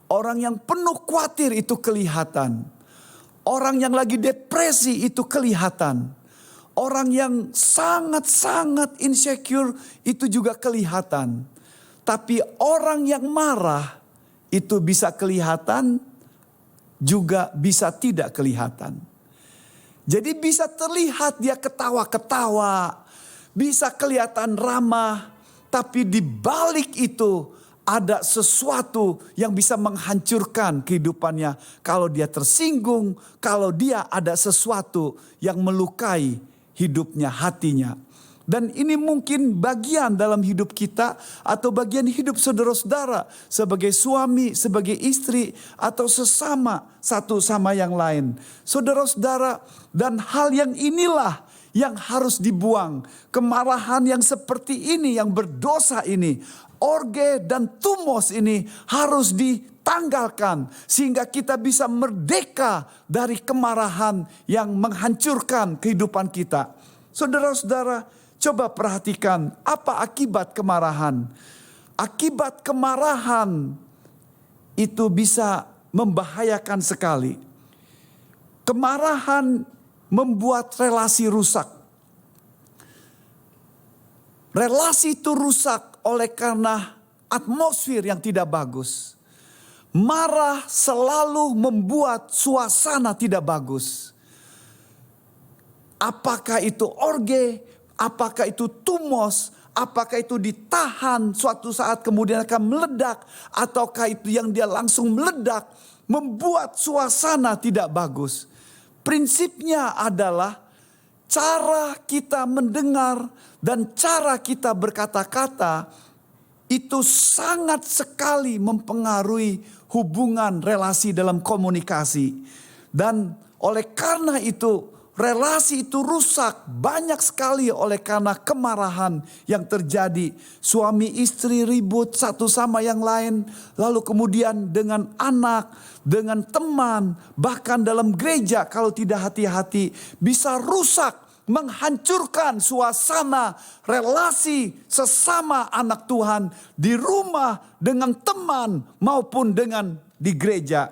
orang yang penuh khawatir itu kelihatan, orang yang lagi depresi itu kelihatan, orang yang sangat-sangat insecure itu juga kelihatan. Tapi orang yang marah itu bisa kelihatan, juga bisa tidak kelihatan. Jadi bisa terlihat dia ketawa-ketawa, bisa kelihatan ramah, tapi di balik itu ada sesuatu yang bisa menghancurkan kehidupannya. Kalau dia tersinggung, kalau dia ada sesuatu yang melukai hidupnya, hatinya. Dan ini mungkin bagian dalam hidup kita atau bagian hidup saudara-saudara sebagai suami, sebagai istri, atau sesama satu sama yang lain. Saudara-saudara, dan hal yang inilah yang harus dibuang. Kemarahan yang seperti ini, yang berdosa ini, orge dan tumos ini harus ditanggalkan. Sehingga kita bisa merdeka dari kemarahan yang menghancurkan kehidupan kita. Saudara-saudara, coba perhatikan apa akibat kemarahan. Akibat kemarahan itu bisa membahayakan sekali. Kemarahan membuat relasi rusak. Relasi itu rusak oleh karena atmosfer yang tidak bagus. Marah selalu membuat suasana tidak bagus. Apakah itu orge, apakah itu tumos, apakah itu ditahan suatu saat kemudian akan meledak, ataukah itu yang dia langsung meledak membuat suasana tidak bagus. Prinsipnya adalah cara kita mendengar dan cara kita berkata-kata itu sangat sekali mempengaruhi hubungan relasi dalam komunikasi. Dan oleh karena itu relasi itu rusak banyak sekali oleh karena kemarahan yang terjadi. Suami istri ribut satu sama yang lain, lalu kemudian dengan anak, dengan teman, bahkan dalam gereja kalau tidak hati-hati bisa rusak, menghancurkan suasana relasi sesama anak Tuhan di rumah, dengan teman maupun dengan di gereja.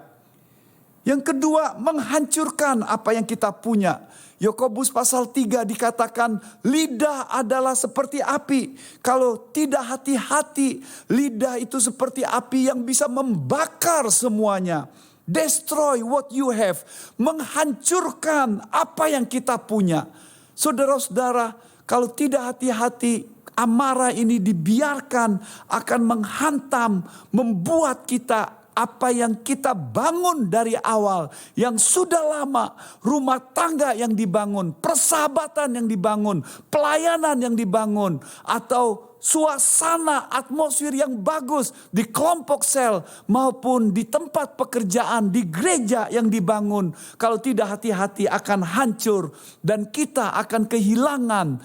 Yang kedua, menghancurkan apa yang kita punya. Yakobus pasal 3 dikatakan lidah adalah seperti api. Kalau tidak hati-hati, lidah itu seperti api yang bisa membakar semuanya. Destroy what you have. Menghancurkan apa yang kita punya. Saudara-saudara, kalau tidak hati-hati, amarah ini dibiarkan akan menghantam, membuat kita apa yang kita bangun dari awal, yang sudah lama, rumah tangga yang dibangun, persahabatan yang dibangun, pelayanan yang dibangun, atau suasana atmosfer yang bagus di kelompok sel maupun di tempat pekerjaan, di gereja yang dibangun, kalau tidak hati-hati akan hancur dan kita akan kehilangan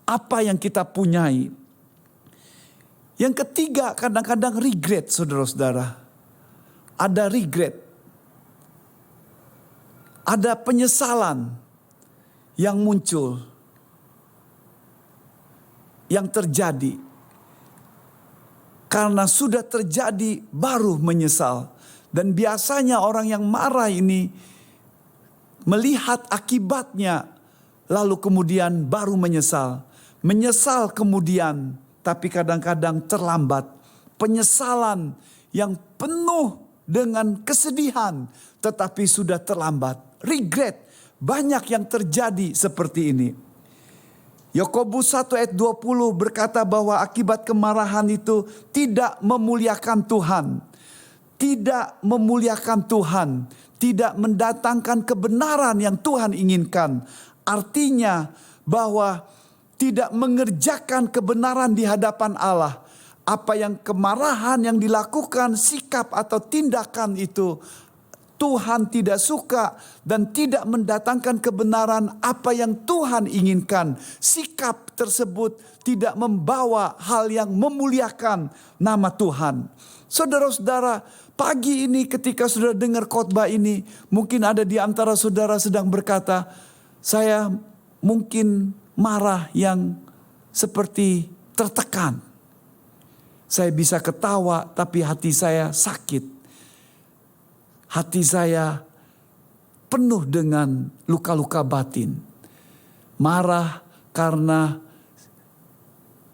apa yang kita punyai. Yang ketiga, kadang-kadang regret, saudara-saudara. Ada regret, ada penyesalan yang muncul, yang terjadi. Karena sudah terjadi baru menyesal. Dan biasanya orang yang marah ini melihat akibatnya lalu kemudian baru menyesal. Menyesal kemudian tapi kadang-kadang terlambat. Penyesalan yang penuh dengan kesedihan, tetapi sudah terlambat. Regret, banyak yang terjadi seperti ini. Yakobus 1 ayat 20 berkata bahwa akibat kemarahan itu tidak memuliakan Tuhan. Tidak memuliakan Tuhan. Tidak mendatangkan kebenaran yang Tuhan inginkan. Artinya bahwa tidak mengerjakan kebenaran di hadapan Allah. Apa yang kemarahan yang dilakukan, sikap atau tindakan itu Tuhan tidak suka dan tidak mendatangkan kebenaran apa yang Tuhan inginkan. Sikap tersebut tidak membawa hal yang memuliakan nama Tuhan. Saudara-saudara, pagi ini ketika saudara dengar khotbah ini, mungkin ada di antara saudara sedang berkata, saya mungkin marah yang seperti tertekan. Saya bisa ketawa tapi hati saya sakit. Hati saya penuh dengan luka-luka batin. Marah karena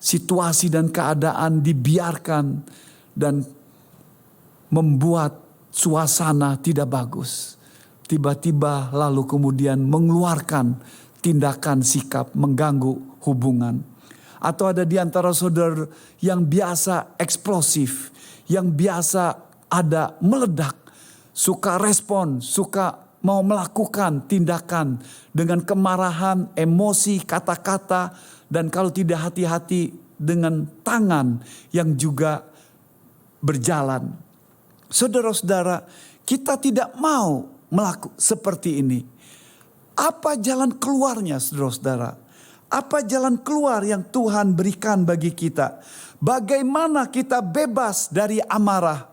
situasi dan keadaan dibiarkan dan membuat suasana tidak bagus. Tiba-tiba lalu kemudian mengeluarkan tindakan sikap mengganggu hubungan. Atau ada di antara saudara yang biasa eksplosif, yang biasa ada meledak, suka respon, suka mau melakukan tindakan dengan kemarahan, emosi, kata-kata, dan kalau tidak hati-hati dengan tangan yang juga berjalan. Saudara-saudara, kita tidak mau melakukan seperti ini. Apa jalan keluarnya, saudara-saudara? Apa jalan keluar yang Tuhan berikan bagi kita? Bagaimana kita bebas dari amarah?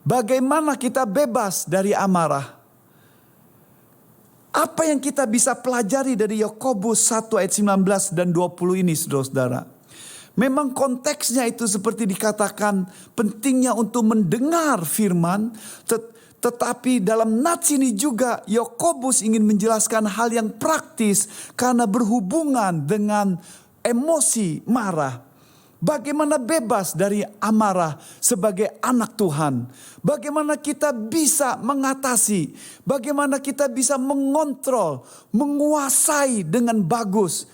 Bagaimana kita bebas dari amarah? Apa yang kita bisa pelajari dari Yakobus 1 ayat 19 dan 20 ini, saudara-saudara? Memang konteksnya itu seperti dikatakan pentingnya untuk mendengar firman, tetapi dalam nats ini juga Yakobus ingin menjelaskan hal yang praktis karena berhubungan dengan emosi marah. Bagaimana bebas dari amarah sebagai anak Tuhan? Bagaimana kita bisa mengatasi? Bagaimana kita bisa mengontrol, menguasai dengan bagus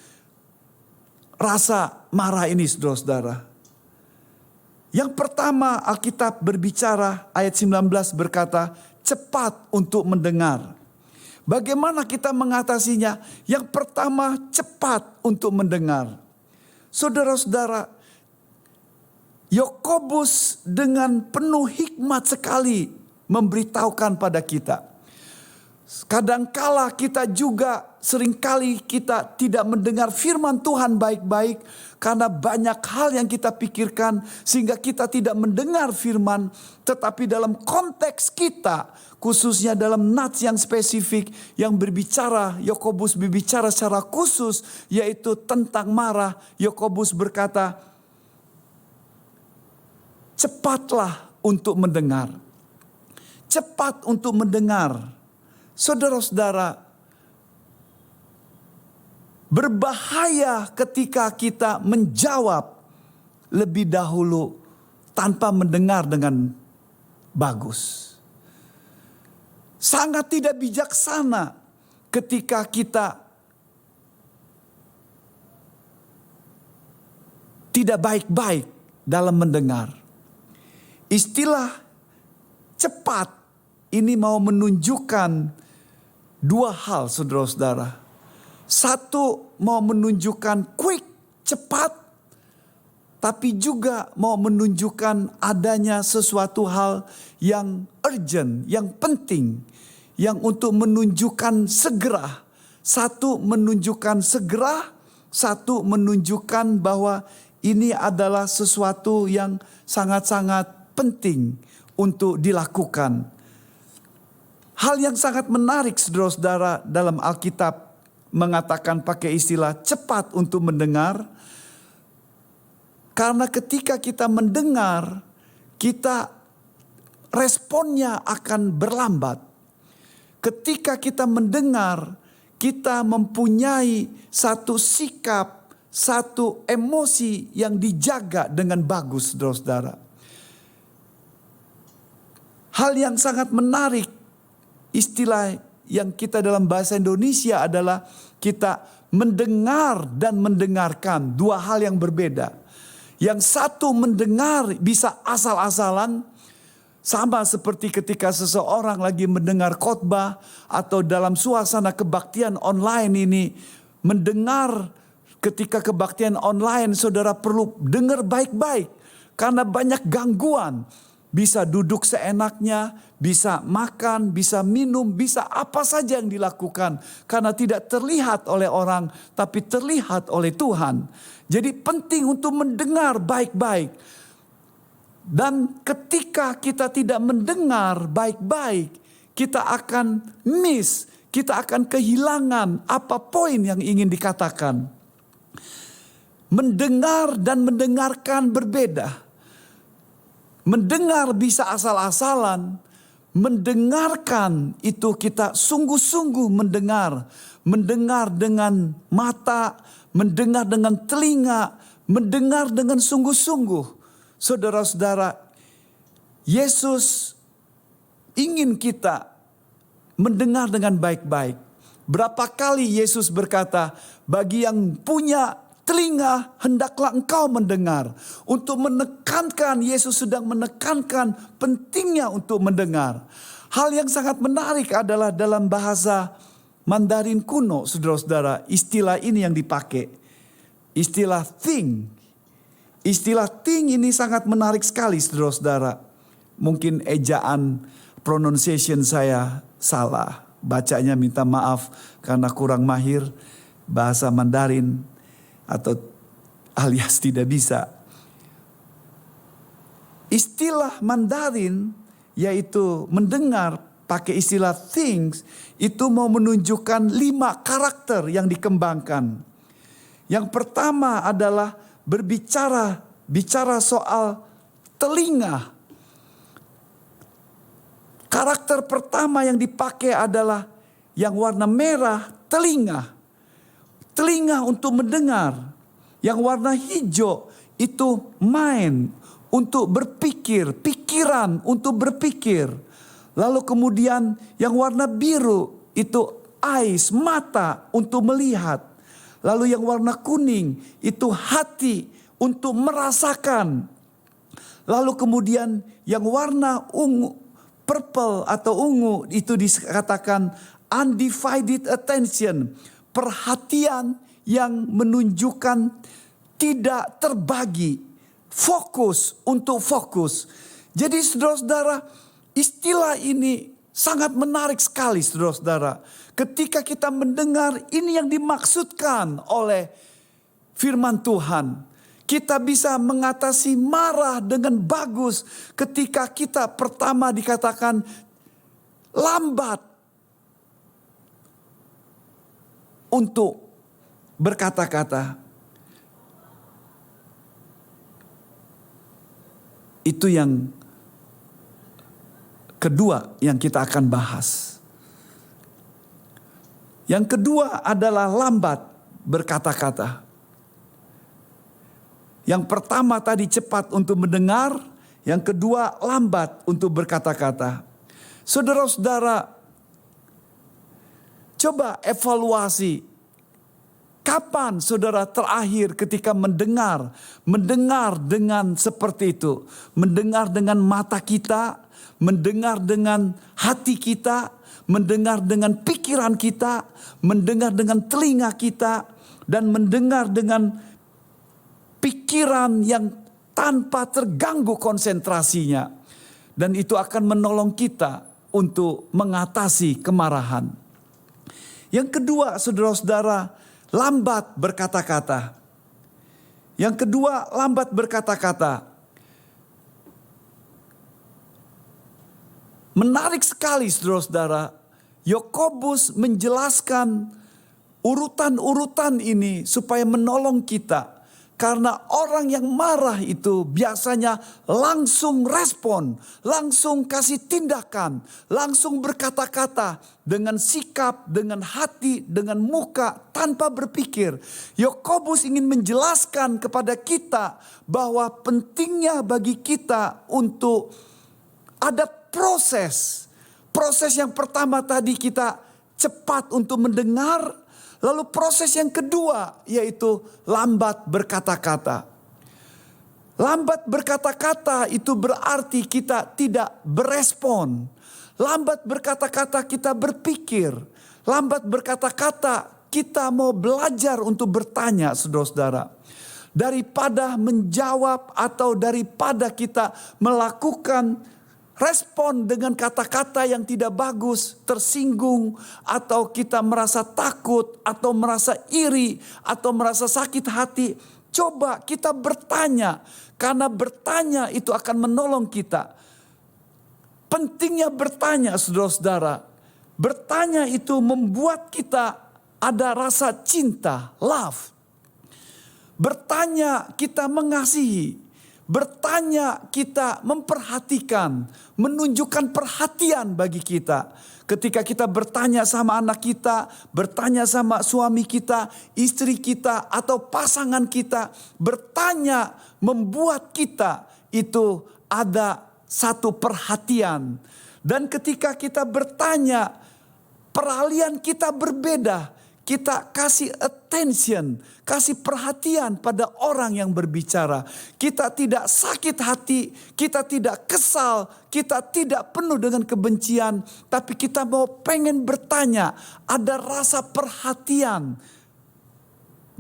rasa marah ini, saudara-saudara? Yang pertama, Alkitab berbicara ayat 19 berkata, cepat untuk mendengar. Bagaimana kita mengatasinya? Yang pertama, cepat untuk mendengar. Saudara-saudara, Yakobus dengan penuh hikmat sekali memberitahukan pada kita. Kadangkala kita juga seringkali kita tidak mendengar firman Tuhan baik-baik karena banyak hal yang kita pikirkan sehingga kita tidak mendengar firman. Tetapi dalam konteks kita, khususnya dalam nats yang spesifik yang berbicara, Yakobus berbicara secara khusus yaitu tentang marah. Yakobus berkata, cepatlah untuk mendengar. Cepat untuk mendengar. Saudara-saudara, berbahaya ketika kita menjawab lebih dahulu tanpa mendengar dengan bagus. Sangat tidak bijaksana ketika kita tidak baik-baik dalam mendengar. Istilah cepat ini mau menunjukkan dua hal, saudara-saudara. Satu, mau menunjukkan quick, cepat. Tapi juga mau menunjukkan adanya sesuatu hal yang urgent, yang penting. Yang untuk menunjukkan segera. Satu menunjukkan segera, satu menunjukkan bahwa ini adalah sesuatu yang sangat-sangat penting untuk dilakukan. Hal yang sangat menarik, saudara-saudara, dalam Alkitab mengatakan pakai istilah cepat untuk mendengar. Karena ketika kita mendengar, kita responnya akan berlambat. Ketika kita mendengar, kita mempunyai satu sikap, satu emosi yang dijaga dengan bagus, saudara-saudara. Hal yang sangat menarik, istilah yang kita dalam bahasa Indonesia adalah kita mendengar dan mendengarkan, dua hal yang berbeda. Yang satu mendengar bisa asal-asalan, sama seperti ketika seseorang lagi mendengar khotbah atau dalam suasana kebaktian online ini. Mendengar ketika kebaktian online, saudara perlu dengar baik-baik karena banyak gangguan. Bisa duduk seenaknya, bisa makan, bisa minum, bisa apa saja yang dilakukan. Karena tidak terlihat oleh orang, tapi terlihat oleh Tuhan. Jadi penting untuk mendengar baik-baik. Dan ketika kita tidak mendengar baik-baik, kita akan miss, kita akan kehilangan apa poin yang ingin dikatakan. Mendengar dan mendengarkan berbeda. Mendengar bisa asal-asalan, mendengarkan itu kita sungguh-sungguh mendengar. Mendengar dengan mata, mendengar dengan telinga, mendengar dengan sungguh-sungguh. Saudara-saudara, Yesus ingin kita mendengar dengan baik-baik. Berapa kali Yesus berkata, bagi yang punya telinga hendaklah engkau mendengar. Untuk menekankan, Yesus sedang menekankan pentingnya untuk mendengar. Hal yang sangat menarik adalah dalam bahasa Mandarin kuno, saudara-saudara, istilah ini yang dipakai. Istilah think. Istilah think ini sangat menarik sekali, saudara-saudara. Mungkin ejaan pronunciation saya salah. Bacanya minta maaf karena kurang mahir bahasa Mandarin atau alias tidak bisa. Istilah Mandarin yaitu mendengar pakai istilah things itu mau menunjukkan 5 karakter yang dikembangkan. Yang pertama adalah bicara soal telinga. Karakter pertama yang dipakai adalah yang warna merah, telinga. Telinga untuk mendengar. Yang warna hijau itu mind, untuk berpikir, pikiran untuk berpikir. Lalu kemudian yang warna biru itu eyes, mata untuk melihat. Lalu yang warna kuning itu hati untuk merasakan. Lalu kemudian yang warna ungu, purple atau ungu itu dikatakan undivided attention. Perhatian yang menunjukkan tidak terbagi. Fokus untuk fokus. Jadi saudara-saudara, istilah ini sangat menarik sekali, saudara-saudara. Ketika kita mendengar ini yang dimaksudkan oleh firman Tuhan. Kita bisa mengatasi marah dengan bagus ketika kita pertama dikatakan lambat untuk berkata-kata. Itu yang kedua yang kita akan bahas. Yang kedua adalah lambat berkata-kata. Yang pertama tadi cepat untuk mendengar, yang kedua lambat untuk berkata-kata. Saudara-saudara, coba evaluasi. Kapan saudara terakhir ketika mendengar dengan seperti itu? Mendengar dengan mata kita, mendengar dengan hati kita, mendengar dengan pikiran kita, mendengar dengan telinga kita, dan mendengar dengan pikiran yang tanpa terganggu konsentrasinya. Dan itu akan menolong kita untuk mengatasi kemarahan. Yang kedua, saudara-saudara, lambat berkata-kata. Yang kedua, lambat berkata-kata. Menarik sekali, saudara-saudara. Yakobus menjelaskan urutan-urutan ini supaya menolong kita. Karena orang yang marah itu biasanya langsung respon, langsung kasih tindakan, langsung berkata-kata dengan sikap, dengan hati, dengan muka, tanpa berpikir. Yakobus ingin menjelaskan kepada kita bahwa pentingnya bagi kita untuk ada proses. Proses yang pertama tadi kita cepat untuk mendengar. Lalu proses yang kedua yaitu lambat berkata-kata. Lambat berkata-kata itu berarti kita tidak berespon. Lambat berkata-kata kita berpikir. Lambat berkata-kata kita mau belajar untuk bertanya, saudara-saudara. Daripada menjawab atau daripada kita melakukan respon dengan kata-kata yang tidak bagus, tersinggung, atau kita merasa takut, atau merasa iri, atau merasa sakit hati. Coba kita bertanya, karena bertanya itu akan menolong kita. Pentingnya bertanya, saudara-saudara. Bertanya itu membuat kita ada rasa cinta, love. Bertanya kita mengasihi. Bertanya kita memperhatikan, menunjukkan perhatian bagi kita. Ketika kita bertanya sama anak kita, bertanya sama suami kita, istri kita, atau pasangan kita, bertanya membuat kita itu ada satu perhatian. Dan ketika kita bertanya, peralihan kita berbeda. Kita kasih attention, kasih perhatian pada orang yang berbicara. Kita tidak sakit hati, kita tidak kesal, kita tidak penuh dengan kebencian. Tapi kita mau pengen bertanya, ada rasa perhatian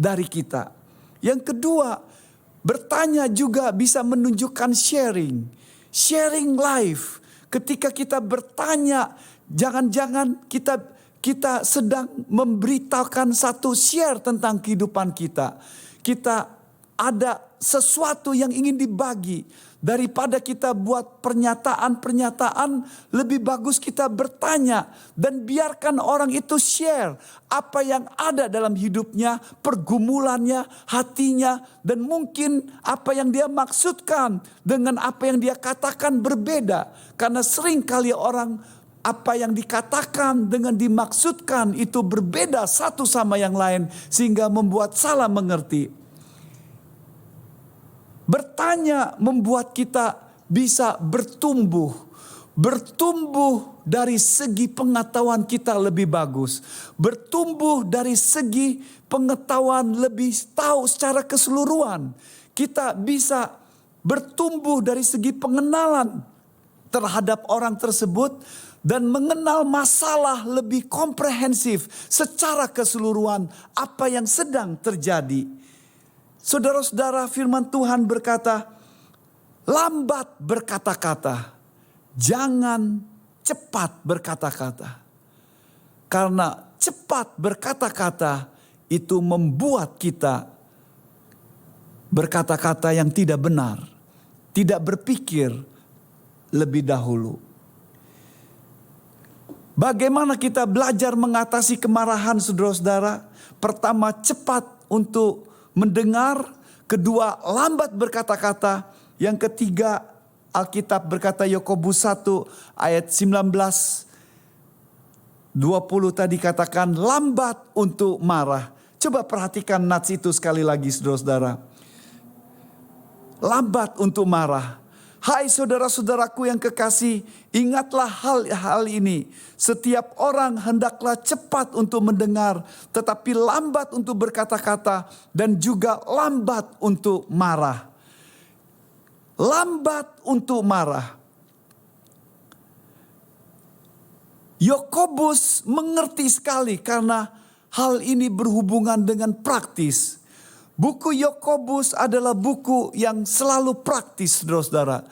dari kita. Yang kedua, bertanya juga bisa menunjukkan sharing. Sharing life. Ketika kita bertanya, jangan-jangan kita sedang memberitakan satu share tentang kehidupan kita. Kita ada sesuatu yang ingin dibagi. Daripada kita buat pernyataan-pernyataan, lebih bagus kita bertanya. Dan biarkan orang itu share apa yang ada dalam hidupnya, pergumulannya, hatinya. Dan mungkin apa yang dia maksudkan dengan apa yang dia katakan berbeda. Karena sering kali orang apa yang dikatakan dengan dimaksudkan itu berbeda satu sama yang lain. Sehingga membuat salah mengerti. Bertanya membuat kita bisa bertumbuh. Bertumbuh dari segi pengetahuan kita lebih bagus. Bertumbuh dari segi pengetahuan lebih tahu secara keseluruhan. Kita bisa bertumbuh dari segi pengenalan terhadap orang tersebut. Dan mengenal masalah lebih komprehensif secara keseluruhan apa yang sedang terjadi. Saudara-saudara, firman Tuhan berkata, lambat berkata-kata, jangan cepat berkata-kata. Karena cepat berkata-kata itu membuat kita berkata-kata yang tidak benar. Tidak berpikir lebih dahulu. Bagaimana kita belajar mengatasi kemarahan, saudara-saudara? Pertama, cepat untuk mendengar. Kedua, lambat berkata-kata. Yang ketiga, Alkitab berkata Yakobus 1 ayat 19-20 tadi katakan lambat untuk marah. Coba perhatikan nats itu sekali lagi, saudara-saudara. Lambat untuk marah. Hai saudara-saudaraku yang kekasih, ingatlah hal ini. Setiap orang hendaklah cepat untuk mendengar, tetapi lambat untuk berkata-kata dan juga lambat untuk marah. Lambat untuk marah. Yakobus mengerti sekali karena hal ini berhubungan dengan praktis. Buku Yakobus adalah buku yang selalu praktis, saudara-saudara,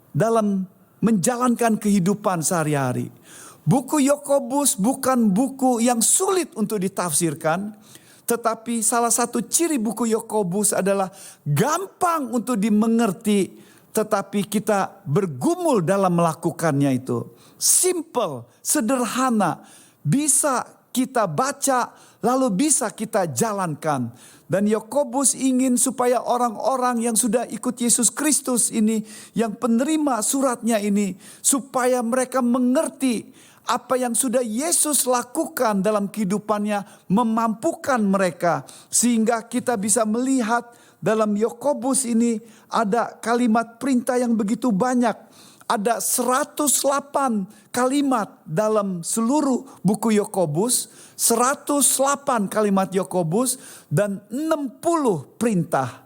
dalam menjalankan kehidupan sehari-hari. Buku Yakobus bukan buku yang sulit untuk ditafsirkan, tetapi salah satu ciri buku Yakobus adalah gampang untuk dimengerti, tetapi kita bergumul dalam melakukannya itu. Simple, sederhana, bisa kita baca, lalu bisa kita jalankan. Dan Yakobus ingin supaya orang-orang yang sudah ikut Yesus Kristus ini, yang penerima suratnya ini, supaya mereka mengerti apa yang sudah Yesus lakukan dalam kehidupannya, memampukan mereka. Sehingga kita bisa melihat dalam Yakobus ini ada kalimat perintah yang begitu banyak. ada 108 kalimat dalam seluruh buku Yakobus, 108 kalimat Yakobus dan 60 perintah.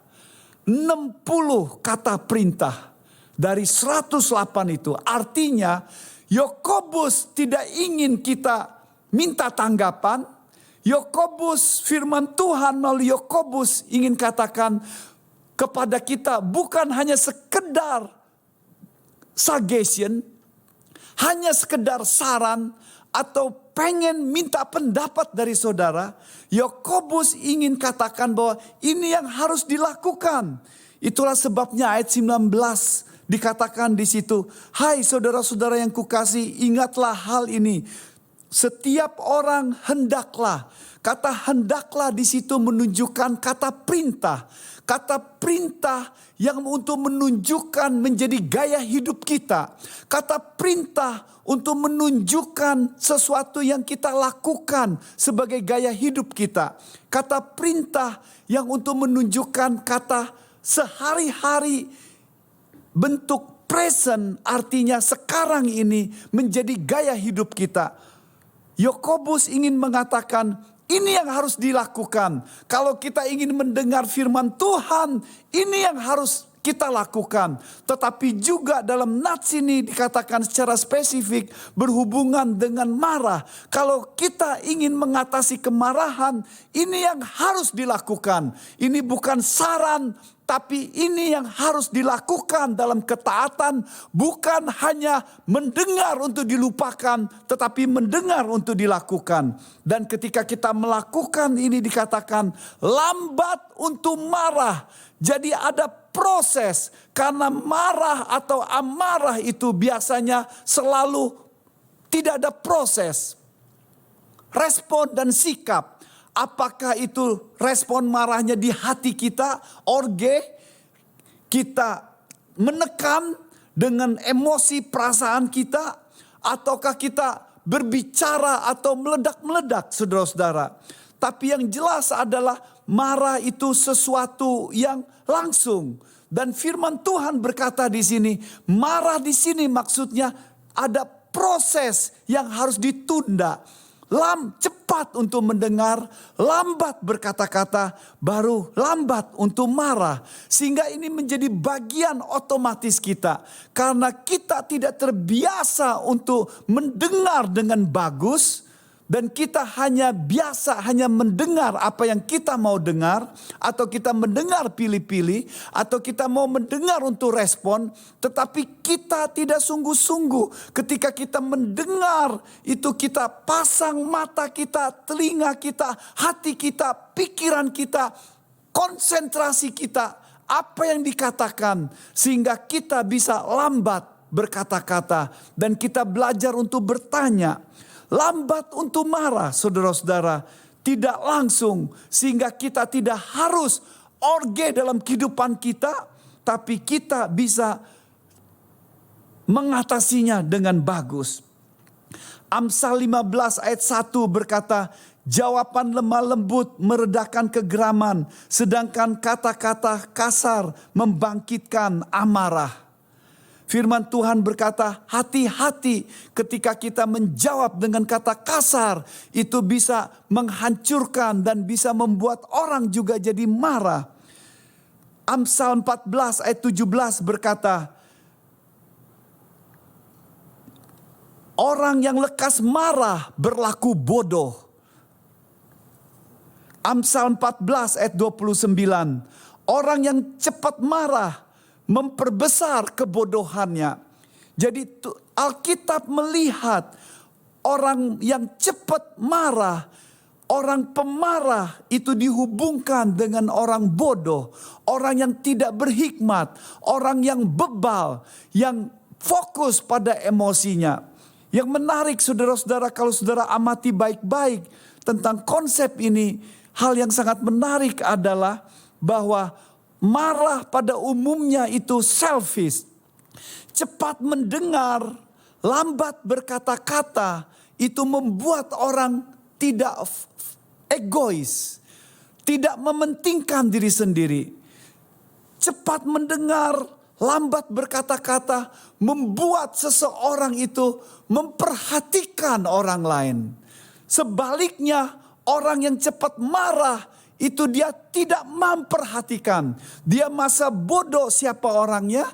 60 kata perintah dari 108 itu. Artinya Yakobus tidak ingin kita minta tanggapan. Yakobus, firman Tuhan melalui Yakobus ingin katakan kepada kita bukan hanya sekedar suggestion, hanya sekedar saran atau pengen minta pendapat dari saudara. Yakobus ingin katakan bahwa ini yang harus dilakukan. Itulah sebabnya ayat 19 dikatakan di situ, hai saudara-saudara yang kukasihi, ingatlah hal ini. Setiap orang hendaklah. Kata hendaklah di situ menunjukkan kata perintah. Kata perintah yang untuk menunjukkan menjadi gaya hidup kita. Kata perintah untuk menunjukkan sesuatu yang kita lakukan sebagai gaya hidup kita. Kata perintah yang untuk menunjukkan kata sehari-hari, bentuk present artinya sekarang ini menjadi gaya hidup kita. Yakobus ingin mengatakan ini yang harus dilakukan. Kalau kita ingin mendengar firman Tuhan, ini yang harus kita lakukan. Tetapi juga dalam nats ini dikatakan secara spesifik berhubungan dengan marah. Kalau kita ingin mengatasi kemarahan, ini yang harus dilakukan. Ini bukan saran, tapi ini yang harus dilakukan dalam ketaatan. Bukan hanya mendengar untuk dilupakan, tetapi mendengar untuk dilakukan. Dan ketika kita melakukan ini dikatakan lambat untuk marah. Jadi ada proses, karena marah atau amarah itu biasanya selalu tidak ada proses. Respon dan sikap. Apakah itu respon marahnya di hati kita, orge, kita menekan dengan emosi perasaan kita, ataukah kita berbicara atau meledak-meledak, saudara-saudara. Tapi yang jelas adalah marah itu sesuatu yang langsung. Dan firman Tuhan berkata di sini, marah di sini maksudnya ada proses yang harus ditunda. Cepat untuk mendengar, lambat berkata-kata, baru lambat untuk marah. Sehingga ini menjadi bagian otomatis kita. Karena kita tidak terbiasa untuk mendengar dengan bagus. Dan kita hanya mendengar apa yang kita mau dengar. Atau kita mendengar pilih-pilih. Atau kita mau mendengar untuk respon. Tetapi kita tidak sungguh-sungguh. Ketika kita mendengar itu kita pasang mata kita, telinga kita, hati kita, pikiran kita, konsentrasi kita. Apa yang dikatakan. Sehingga kita bisa lambat berkata-kata. Dan kita belajar untuk bertanya. Lambat untuk marah, saudara-saudara, tidak langsung, sehingga kita tidak harus orge dalam kehidupan kita, tapi kita bisa mengatasinya dengan bagus. Amsal 15 ayat 1 berkata, jawaban lemah lembut meredakan kegeraman, sedangkan kata-kata kasar membangkitkan amarah. Firman Tuhan berkata, hati-hati ketika kita menjawab dengan kata kasar. Itu bisa menghancurkan dan bisa membuat orang juga jadi marah. Amsal 14 ayat 17 berkata, orang yang lekas marah berlaku bodoh. Amsal 14 ayat 29, orang yang cepat marah memperbesar kebodohannya. Jadi Alkitab melihat orang yang cepat marah, orang pemarah itu dihubungkan dengan orang bodoh, orang yang tidak berhikmat, orang yang bebal, yang fokus pada emosinya. Yang menarik saudara-saudara, kalau saudara amati baik-baik tentang konsep ini, hal yang sangat menarik adalah bahwa marah pada umumnya itu selfish. Cepat mendengar, lambat berkata-kata, itu membuat orang tidak egois. Tidak mementingkan diri sendiri. Cepat mendengar, lambat berkata-kata membuat seseorang itu memperhatikan orang lain. Sebaliknya, orang yang cepat marah itu dia tidak memperhatikan. Dia masa bodoh siapa orangnya,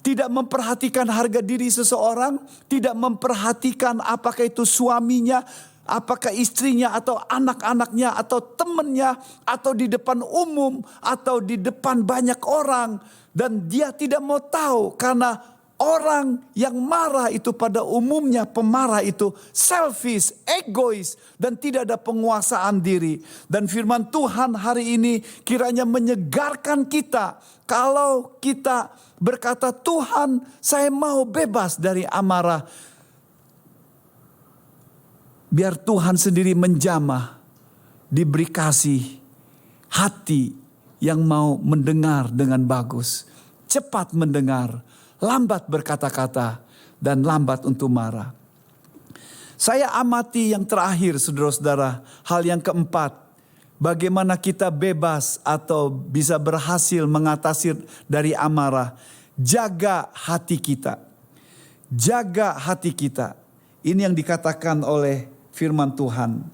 tidak memperhatikan harga diri seseorang, tidak memperhatikan apakah itu suaminya, apakah istrinya atau anak-anaknya atau temannya atau di depan umum atau di depan banyak orang. Dan dia tidak mau tahu karena orang yang marah itu pada umumnya pemarah itu selfish, egois dan tidak ada penguasaan diri. Dan firman Tuhan hari ini kiranya menyegarkan kita kalau kita berkata, Tuhan saya mau bebas dari amarah. Biar Tuhan sendiri menjamah, diberi kasih hati yang mau mendengar dengan bagus. Cepat mendengar, lambat berkata-kata, dan lambat untuk marah. Saya amati yang terakhir saudara-saudara, hal yang keempat. Bagaimana kita bebas atau bisa berhasil mengatasi dari amarah. Jaga hati kita. Jaga hati kita. Ini yang dikatakan oleh firman Tuhan.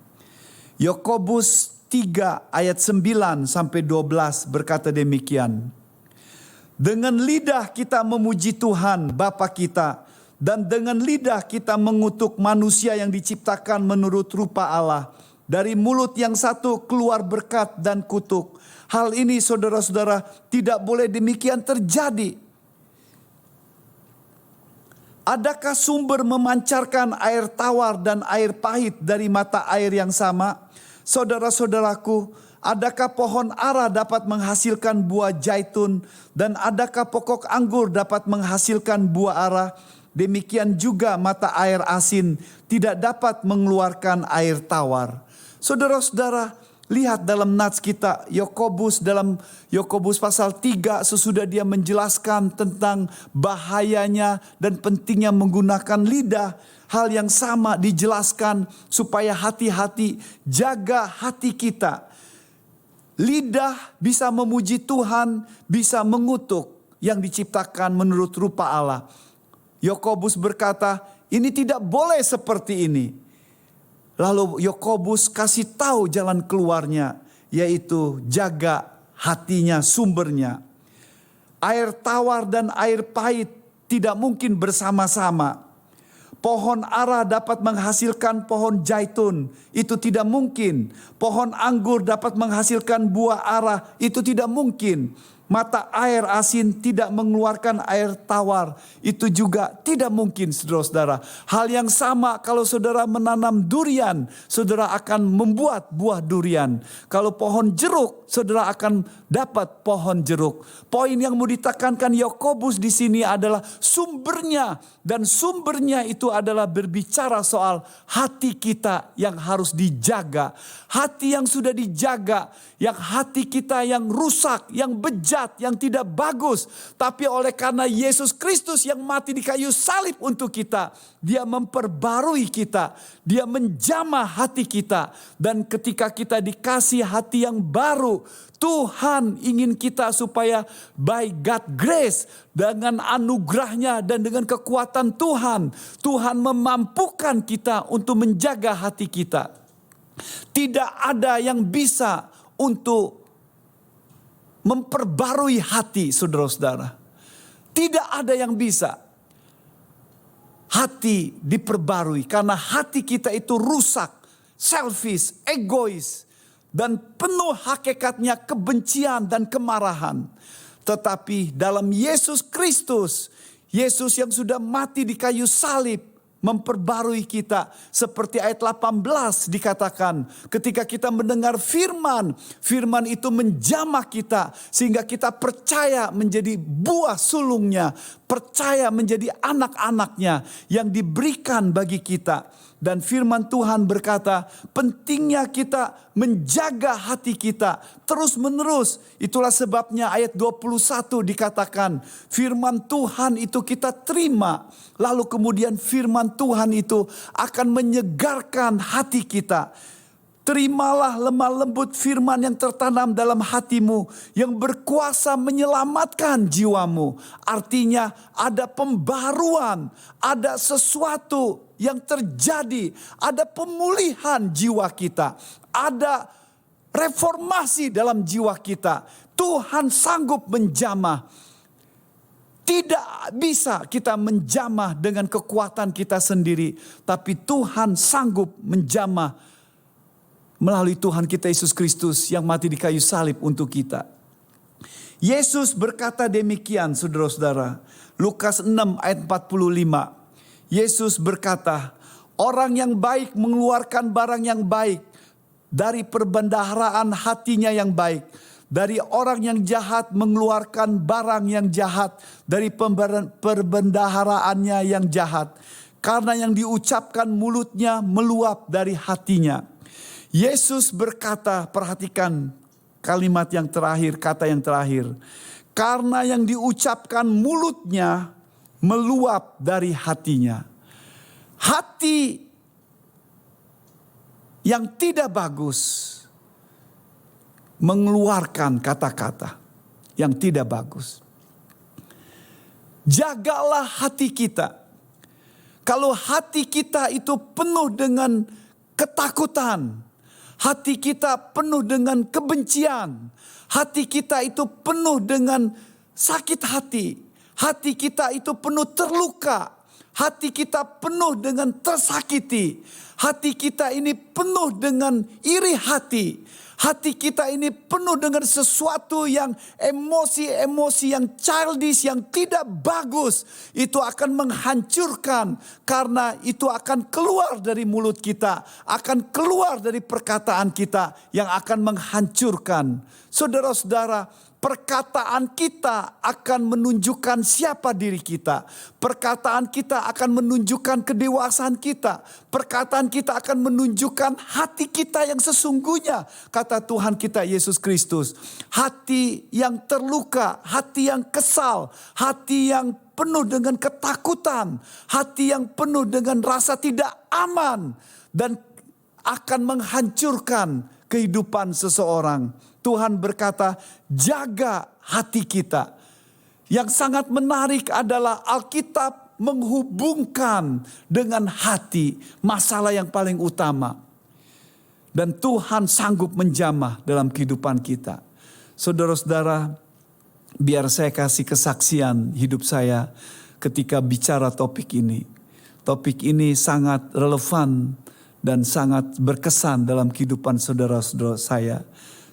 Yakobus 3 ayat 9 sampai 12 berkata demikian. Dengan lidah kita memuji Tuhan Bapa kita, dan dengan lidah kita mengutuk manusia yang diciptakan menurut rupa Allah. Dari mulut yang satu keluar berkat dan kutuk. Hal ini saudara-saudara tidak boleh demikian terjadi. Adakah sumber memancarkan air tawar dan air pahit dari mata air yang sama? Saudara-saudaraku, adakah pohon ara dapat menghasilkan buah zaitun dan adakah pokok anggur dapat menghasilkan buah ara? Demikian juga mata air asin tidak dapat mengeluarkan air tawar. Saudara-saudara, lihat dalam nats kita Yakobus dalam Yakobus pasal 3 sesudah dia menjelaskan tentang bahayanya dan pentingnya menggunakan lidah. Hal yang sama dijelaskan supaya hati-hati, jaga hati kita. Lidah bisa memuji Tuhan, bisa mengutuk yang diciptakan menurut rupa Allah. Yakobus berkata, ini tidak boleh seperti ini. Lalu Yakobus kasih tahu jalan keluarnya, yaitu jaga hatinya, sumbernya. Air tawar dan air pahit tidak mungkin bersama-sama. Pohon ara dapat menghasilkan pohon zaitun, itu tidak mungkin. Pohon anggur dapat menghasilkan buah ara, itu tidak mungkin. Mata air asin tidak mengeluarkan air tawar, itu juga tidak mungkin saudara-saudara. Hal yang sama kalau saudara menanam durian, saudara akan membuat buah durian. Kalau pohon jeruk, saudara akan dapat pohon jeruk. Poin yang mau ditekankan Yakobus di sini adalah sumbernya, dan sumbernya itu adalah berbicara soal hati kita yang harus dijaga. Hati yang sudah dijaga, yang hati kita yang rusak, yang bejat, yang tidak bagus. Tapi oleh karena Yesus Kristus yang mati di kayu salib untuk kita, dia memperbarui kita, dia menjamah hati kita. Dan ketika kita dikasih hati yang baru, Tuhan ingin kita supaya by God grace, dengan anugerahnya dan dengan kekuatan Tuhan, Tuhan memampukan kita untuk menjaga hati kita. Tidak ada yang bisa untuk memperbarui hati saudara-saudara. Tidak ada yang bisa. Hati diperbarui karena hati kita itu rusak, selfish, egois, dan penuh hakikatnya kebencian dan kemarahan. Tetapi dalam Yesus Kristus, Yesus yang sudah mati di kayu salib, memperbarui kita. Seperti ayat 18 dikatakan, ketika kita mendengar firman, firman itu menjamah kita sehingga kita percaya menjadi buah sulungnya, percaya menjadi anak-anaknya yang diberikan bagi kita. Dan firman Tuhan berkata, pentingnya kita menjaga hati kita terus menerus. Itulah sebabnya ayat 21 dikatakan, firman Tuhan itu kita terima. Lalu kemudian firman Tuhan itu akan menyegarkan hati kita. Terimalah lemah lembut firman yang tertanam dalam hatimu, yang berkuasa menyelamatkan jiwamu. Artinya ada pembaruan, ada sesuatu yang terjadi, ada pemulihan jiwa kita, ada reformasi dalam jiwa kita. Tuhan sanggup menjamah. Tidak bisa kita menjamah dengan kekuatan kita sendiri, tapi Tuhan sanggup menjamah melalui Tuhan kita Yesus Kristus yang mati di kayu salib untuk kita. Yesus berkata demikian, saudara-saudara. Lukas 6 ayat 45. Yesus berkata, orang yang baik mengeluarkan barang yang baik dari perbendaharaan hatinya yang baik. Dari orang yang jahat mengeluarkan barang yang jahat dari perbendaharaannya yang jahat. Karena yang diucapkan mulutnya meluap dari hatinya. Yesus berkata, perhatikan kalimat yang terakhir, kata yang terakhir. Karena yang diucapkan mulutnya meluap dari hatinya. Hati yang tidak bagus mengeluarkan kata-kata yang tidak bagus. Jagalah hati kita. Kalau hati kita itu penuh dengan ketakutan, hati kita penuh dengan kebencian, hati kita itu penuh dengan sakit hati, hati kita itu penuh terluka, hati kita penuh dengan tersakiti, hati kita ini penuh dengan iri hati, hati kita ini penuh dengan sesuatu yang emosi-emosi yang childish, yang tidak bagus. Itu akan menghancurkan karena itu akan keluar dari mulut kita, akan keluar dari perkataan kita yang akan menghancurkan. Saudara-saudara, perkataan kita akan menunjukkan siapa diri kita. Perkataan kita akan menunjukkan kedewasaan kita. Perkataan kita akan menunjukkan hati kita yang sesungguhnya. Kata Tuhan kita Yesus Kristus. Hati yang terluka, hati yang kesal, hati yang penuh dengan ketakutan, hati yang penuh dengan rasa tidak aman, dan akan menghancurkan kehidupan seseorang. Tuhan berkata, jaga hati kita. Yang sangat menarik adalah Alkitab menghubungkan dengan hati masalah yang paling utama. Dan Tuhan sanggup menjamah dalam kehidupan kita. Saudara-saudara, biar saya kasih kesaksian hidup saya ketika bicara topik ini. Topik ini sangat relevan dan sangat berkesan dalam kehidupan saudara-saudara saya.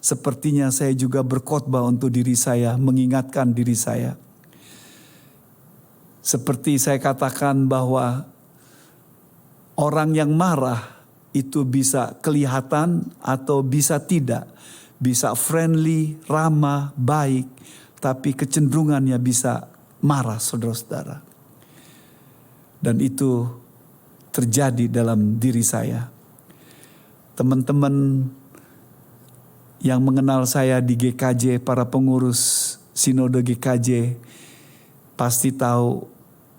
Sepertinya saya juga berkhotbah untuk diri saya, mengingatkan diri saya. Seperti saya katakan bahwa orang yang marah itu bisa kelihatan atau bisa tidak. Bisa friendly, ramah, baik. Tapi kecenderungannya bisa marah, saudara-saudara. Dan itu terjadi dalam diri saya. Teman-teman yang mengenal saya di GKJ, para pengurus Sinode GKJ, pasti tahu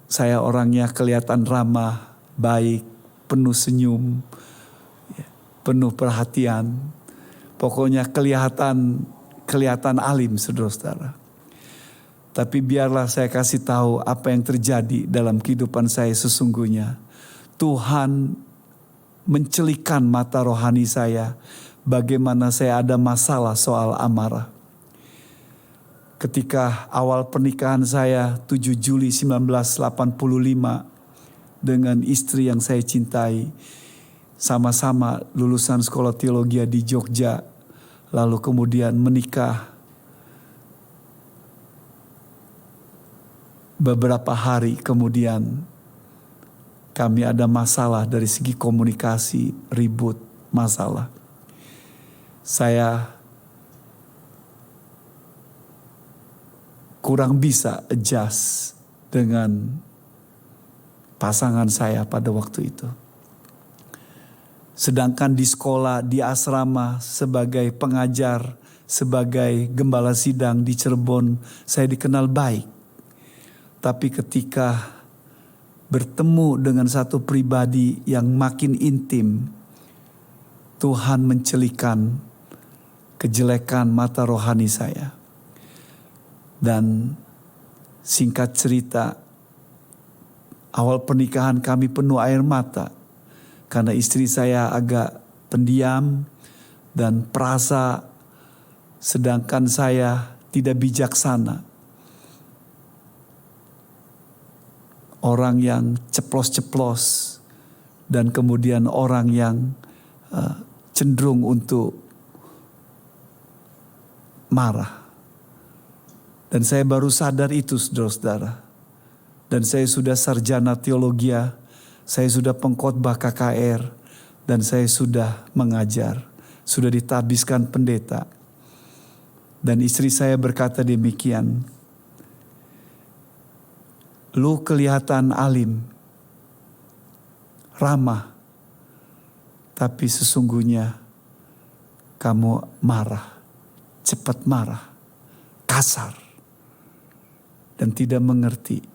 saya orangnya kelihatan ramah, baik, penuh senyum, penuh perhatian. Pokoknya kelihatan alim, saudara-saudara. Tapi biarlah saya kasih tahu apa yang terjadi dalam kehidupan saya sesungguhnya. Tuhan mencelikan mata rohani saya. Bagaimana saya ada masalah soal amarah. Ketika awal pernikahan saya 7 Juli 1985 dengan istri yang saya cintai. Sama-sama lulusan sekolah teologi di Jogja. Lalu kemudian menikah. Beberapa hari kemudian kami ada masalah dari segi komunikasi, ribut, masalah. Saya kurang bisa adjust dengan pasangan saya pada waktu itu. Sedangkan di sekolah, di asrama, sebagai pengajar, sebagai gembala sidang di Cirebon, saya dikenal baik. Tapi ketika bertemu dengan satu pribadi yang makin intim, Tuhan mencelikan kejelekan mata rohani saya. Dan singkat cerita, awal pernikahan kami penuh air mata karena istri saya agak pendiam dan perasa, sedangkan saya tidak bijaksana. Orang yang ceplos-ceplos dan kemudian orang yang cenderung untuk marah. Dan saya baru sadar itu, saudara-saudara. Dan saya sudah sarjana teologi, saya sudah pengkhotbah KKR, dan saya sudah mengajar, sudah ditabiskan pendeta. Dan istri saya berkata demikian, "Lu kelihatan alim, ramah, tapi sesungguhnya kamu marah, cepat marah, kasar, dan tidak mengerti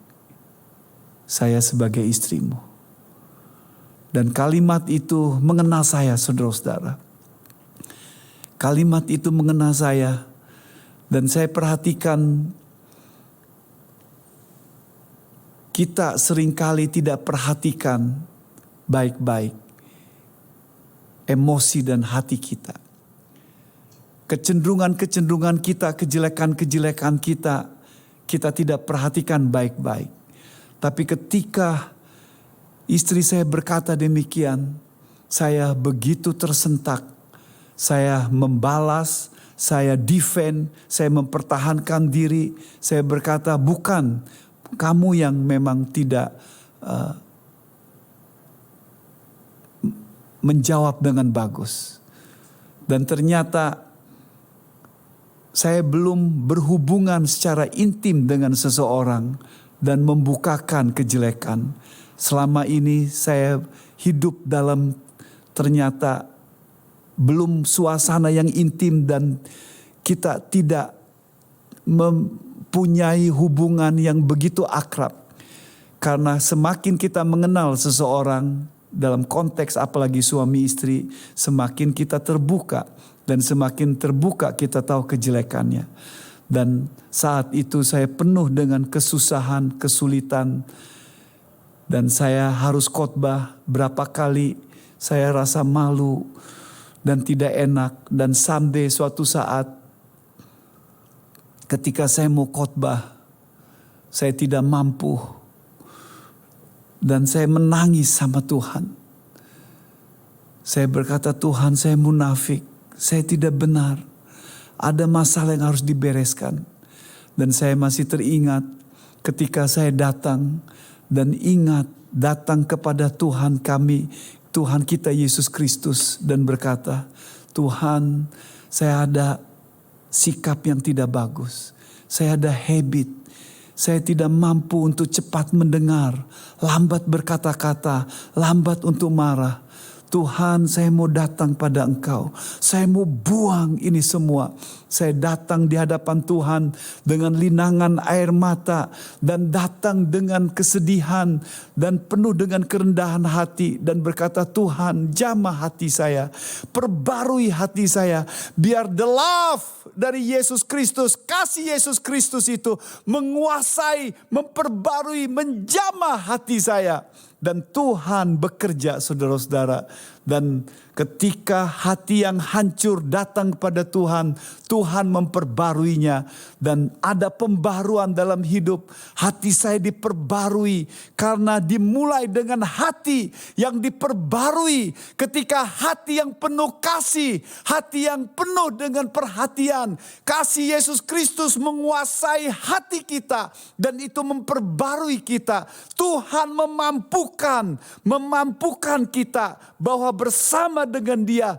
saya sebagai istrimu." Dan kalimat itu mengena saya, saudara-saudara. Kalimat itu mengena saya, dan saya perhatikan kita seringkali tidak perhatikan baik-baik emosi dan hati kita. Kecenderungan-kecenderungan kita, kejelekan-kejelekan kita, kita tidak perhatikan baik-baik. Tapi ketika istri saya berkata demikian, saya begitu tersentak. Saya membalas, saya defend, saya mempertahankan diri. Saya berkata, bukan kamu yang memang tidak menjawab dengan bagus. Dan ternyata saya belum berhubungan secara intim dengan seseorang dan membukakan kejelekan. Selama ini saya hidup dalam ternyata belum suasana yang intim dan kita tidak mempunyai hubungan yang begitu akrab. Karena semakin kita mengenal seseorang dalam konteks apalagi suami istri, semakin kita terbuka. Dan semakin terbuka kita tahu kejelekannya. Dan saat itu saya penuh dengan kesusahan, kesulitan. Dan saya harus khotbah berapa kali saya rasa malu dan tidak enak. Dan sampai suatu saat ketika saya mau khotbah, saya tidak mampu. Dan saya menangis sama Tuhan. Saya berkata, Tuhan, saya munafik. Saya tidak benar. Ada masalah yang harus dibereskan. Dan saya masih teringat ketika saya datang dan ingat datang kepada Tuhan kami, Tuhan kita Yesus Kristus, dan berkata, Tuhan, saya ada sikap yang tidak bagus. Saya ada habit. Saya tidak mampu untuk cepat mendengar, lambat berkata-kata, lambat untuk marah. Tuhan, saya mau datang pada Engkau. Saya mau buang ini semua. Saya datang di hadapan Tuhan dengan linangan air mata. Dan datang dengan kesedihan. Dan penuh dengan kerendahan hati. Dan berkata, Tuhan, jamah hati saya. Perbarui hati saya. Biar the love dari Yesus Kristus, kasih Yesus Kristus itu menguasai, memperbarui, menjamah hati saya. Dan Tuhan bekerja, saudara-saudara. Dan ketika hati yang hancur datang kepada Tuhan, Tuhan memperbaruinya. Dan ada pembaruan dalam hidup. Hati saya diperbarui karena dimulai dengan hati yang diperbarui. Ketika hati yang penuh kasih, hati yang penuh dengan perhatian, kasih Yesus Kristus menguasai hati kita. Dan itu memperbarui kita. Tuhan memampukan kita bahwa bersama dengan Dia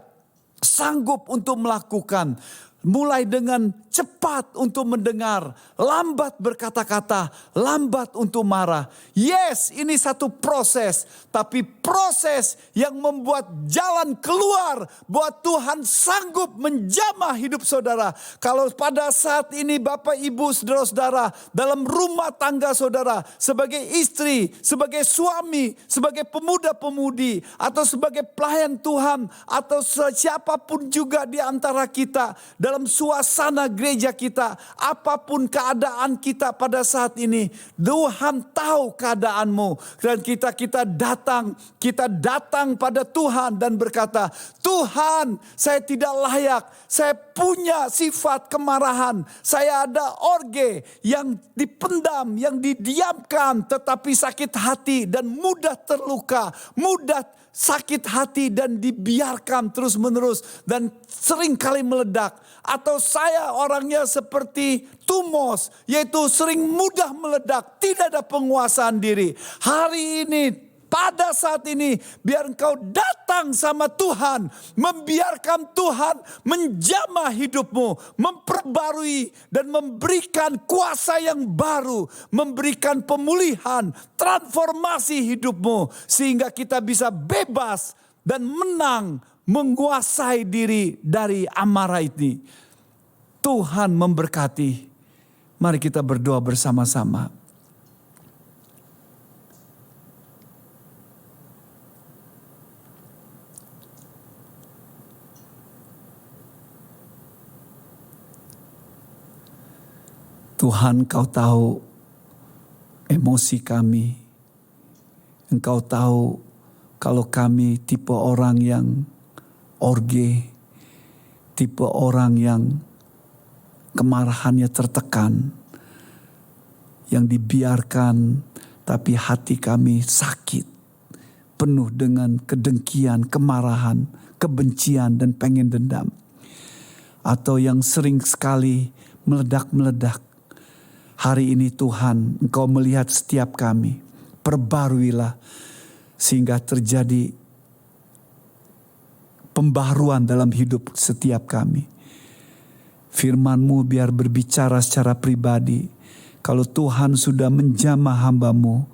sanggup untuk melakukan mulai dengan cepat untuk mendengar, lambat berkata-kata, lambat untuk marah. Yes, ini satu proses, tapi proses yang membuat jalan keluar, buat Tuhan sanggup menjamah hidup saudara. Kalau pada saat ini Bapak Ibu saudara-saudara dalam rumah tangga saudara, sebagai istri, sebagai suami, sebagai pemuda-pemudi, atau sebagai pelayan Tuhan, atau siapapun juga di antara kita, dalam suasana gereja kita, apapun keadaan kita pada saat ini, Tuhan tahu keadaanmu. Dan kita datang pada Tuhan dan berkata, Tuhan, saya tidak layak, saya punya sifat kemarahan, saya ada orge yang dipendam, yang didiamkan, tetapi sakit hati dan mudah terluka, mudah sakit hati dan dibiarkan terus menerus dan sering kali meledak. Atau saya orangnya seperti Tumos, yaitu sering mudah meledak, tidak ada penguasaan diri. Hari ini, pada saat ini, biar engkau datang sama Tuhan, membiarkan Tuhan menjamah hidupmu, memperbarui dan memberikan kuasa yang baru, memberikan pemulihan, transformasi hidupmu, sehingga kita bisa bebas dan menang, menguasai diri dari amarah ini. Tuhan memberkati. Mari kita berdoa bersama-sama. Tuhan, Engkau tahu emosi kami. Engkau tahu kalau kami tipe orang yang orge, tipe orang yang kemarahannya tertekan, yang dibiarkan, tapi hati kami sakit, penuh dengan kedengkian, kemarahan, kebencian, dan pengen dendam. Atau yang sering sekali meledak-meledak. Hari ini Tuhan, Engkau melihat setiap kami, perbaruilah sehingga terjadi pembaharuan dalam hidup setiap kami. Firman-Mu biar berbicara secara pribadi. Kalau Tuhan sudah menjamah hamba-Mu,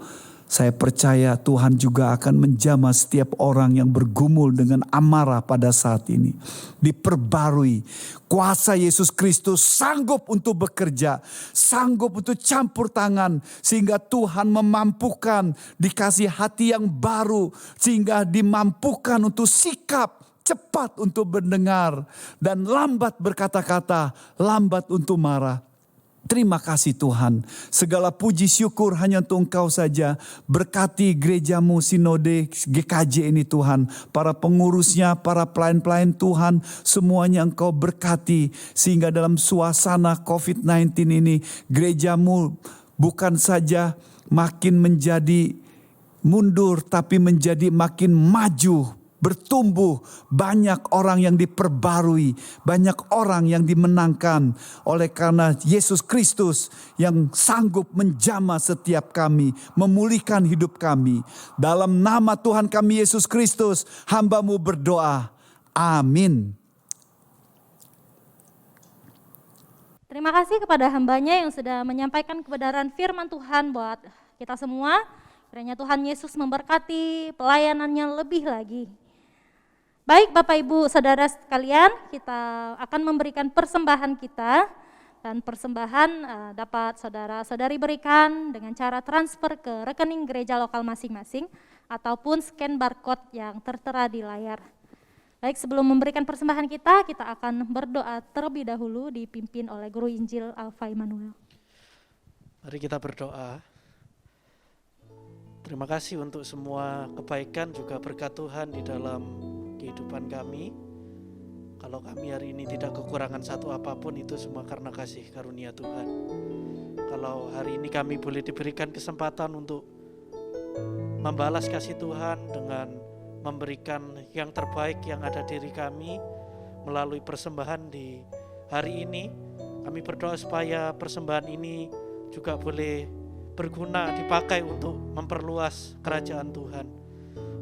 saya percaya Tuhan juga akan menjamah setiap orang yang bergumul dengan amarah pada saat ini. Diperbarui. Kuasa Yesus Kristus sanggup untuk bekerja. Sanggup untuk campur tangan. Sehingga Tuhan memampukan, dikasih hati yang baru. Sehingga dimampukan untuk sikap. Cepat untuk mendengar. Dan lambat berkata-kata. Lambat untuk marah. Terima kasih Tuhan. Segala puji syukur hanya untuk Engkau saja. Berkati gerejamu Sinode GKJ ini Tuhan. Para pengurusnya, para pelayan-pelayan Tuhan. Semuanya Engkau berkati. Sehingga dalam suasana COVID-19 ini. Gerejamu bukan saja makin menjadi mundur. Tapi menjadi makin maju. Bertumbuh, banyak orang yang diperbarui, banyak orang yang dimenangkan oleh karena Yesus Kristus yang sanggup menjamah setiap kami, memulihkan hidup kami. Dalam nama Tuhan kami Yesus Kristus, hamba-Mu berdoa. Amin. Terima kasih kepada hambanya yang sudah menyampaikan kebenaran firman Tuhan buat kita semua. Kiranya Tuhan Yesus memberkati pelayanannya lebih lagi. Baik Bapak Ibu Saudara sekalian, kita akan memberikan persembahan kita. Dan persembahan dapat saudara-saudari berikan dengan cara transfer ke rekening gereja lokal masing-masing. Ataupun scan barcode yang tertera di layar. Baik, sebelum memberikan persembahan kita akan berdoa terlebih dahulu dipimpin oleh Guru Injil Alfa Immanuel. Mari kita berdoa. Terima kasih untuk semua kebaikan juga berkat Tuhan di dalam kehidupan kami. Kalau kami hari ini tidak kekurangan satu apapun, itu semua karena kasih karunia Tuhan. Kalau hari ini kami boleh diberikan kesempatan untuk membalas kasih Tuhan dengan memberikan yang terbaik yang ada diri kami melalui persembahan di hari ini, kami berdoa supaya persembahan ini juga boleh berguna, dipakai untuk memperluas kerajaan Tuhan,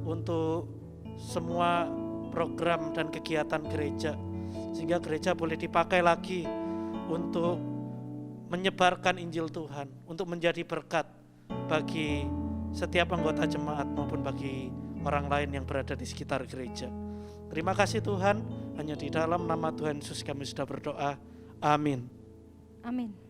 untuk semua program dan kegiatan gereja, sehingga gereja boleh dipakai lagi untuk menyebarkan Injil Tuhan, untuk menjadi berkat bagi setiap anggota jemaat maupun bagi orang lain yang berada di sekitar gereja. Terima kasih Tuhan, hanya di dalam nama Tuhan Yesus kami sudah berdoa. Amin. Amin.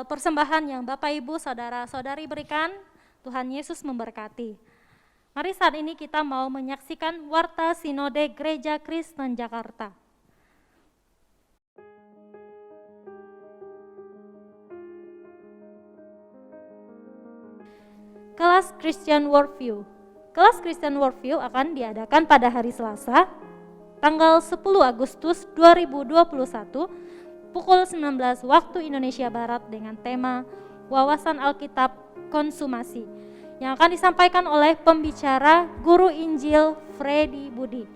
Persembahan yang Bapak Ibu Saudara-saudari berikan, Tuhan Yesus memberkati. Mari saat ini kita mau menyaksikan Warta Sinode Gereja Kristen Jakarta. Kelas Christian Worldview. Kelas Christian Worldview akan diadakan pada hari Selasa, tanggal 10 Agustus 2021, pukul 19 waktu Indonesia Barat dengan tema Wawasan Alkitab Konsumasi yang akan disampaikan oleh pembicara Guru Injil Freddy Budi.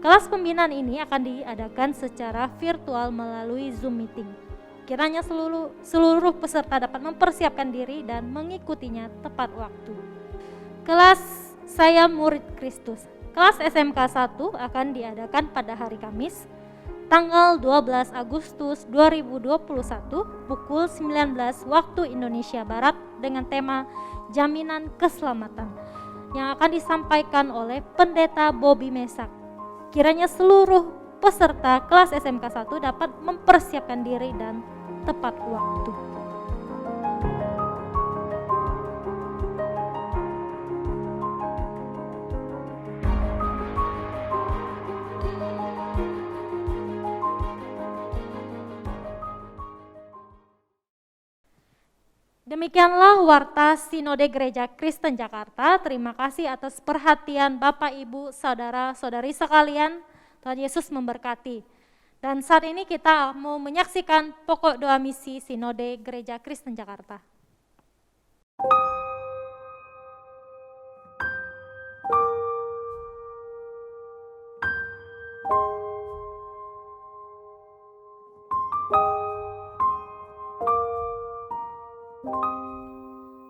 Kelas pembinaan ini akan diadakan secara virtual melalui Zoom meeting. Kiranya seluruh peserta dapat mempersiapkan diri dan mengikutinya tepat waktu. Kelas Saya Murid Kristus. Kelas SMK 1 akan diadakan pada hari Kamis, tanggal 12 Agustus 2021 pukul 19 waktu Indonesia Barat dengan tema Jaminan Keselamatan yang akan disampaikan oleh Pendeta Bobby Mesak. Kiranya seluruh peserta kelas SMK 1 dapat mempersiapkan diri dan tepat waktu. Demikianlah Warta Sinode Gereja Kristen Jakarta. Terima kasih atas perhatian Bapak, Ibu, Saudara-saudari sekalian. Tuhan Yesus memberkati. Dan saat ini kita mau menyaksikan pokok doa misi Sinode Gereja Kristen Jakarta.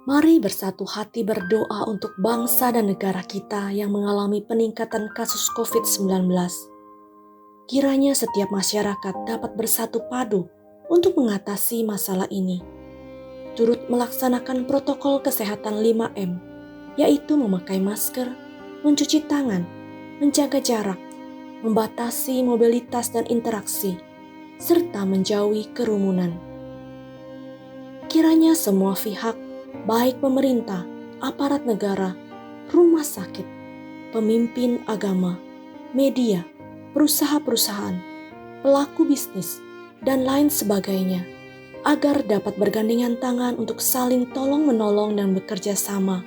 Mari bersatu hati berdoa untuk bangsa dan negara kita yang mengalami peningkatan kasus COVID-19. Kiranya setiap masyarakat dapat bersatu padu untuk mengatasi masalah ini. Turut melaksanakan protokol kesehatan 5M, yaitu memakai masker, mencuci tangan, menjaga jarak, membatasi mobilitas dan interaksi, serta menjauhi kerumunan. Kiranya semua pihak, baik pemerintah, aparat negara, rumah sakit, pemimpin agama, media, perusahaan-perusahaan, pelaku bisnis, dan lain sebagainya, agar dapat bergandengan tangan untuk saling tolong-menolong dan bekerja sama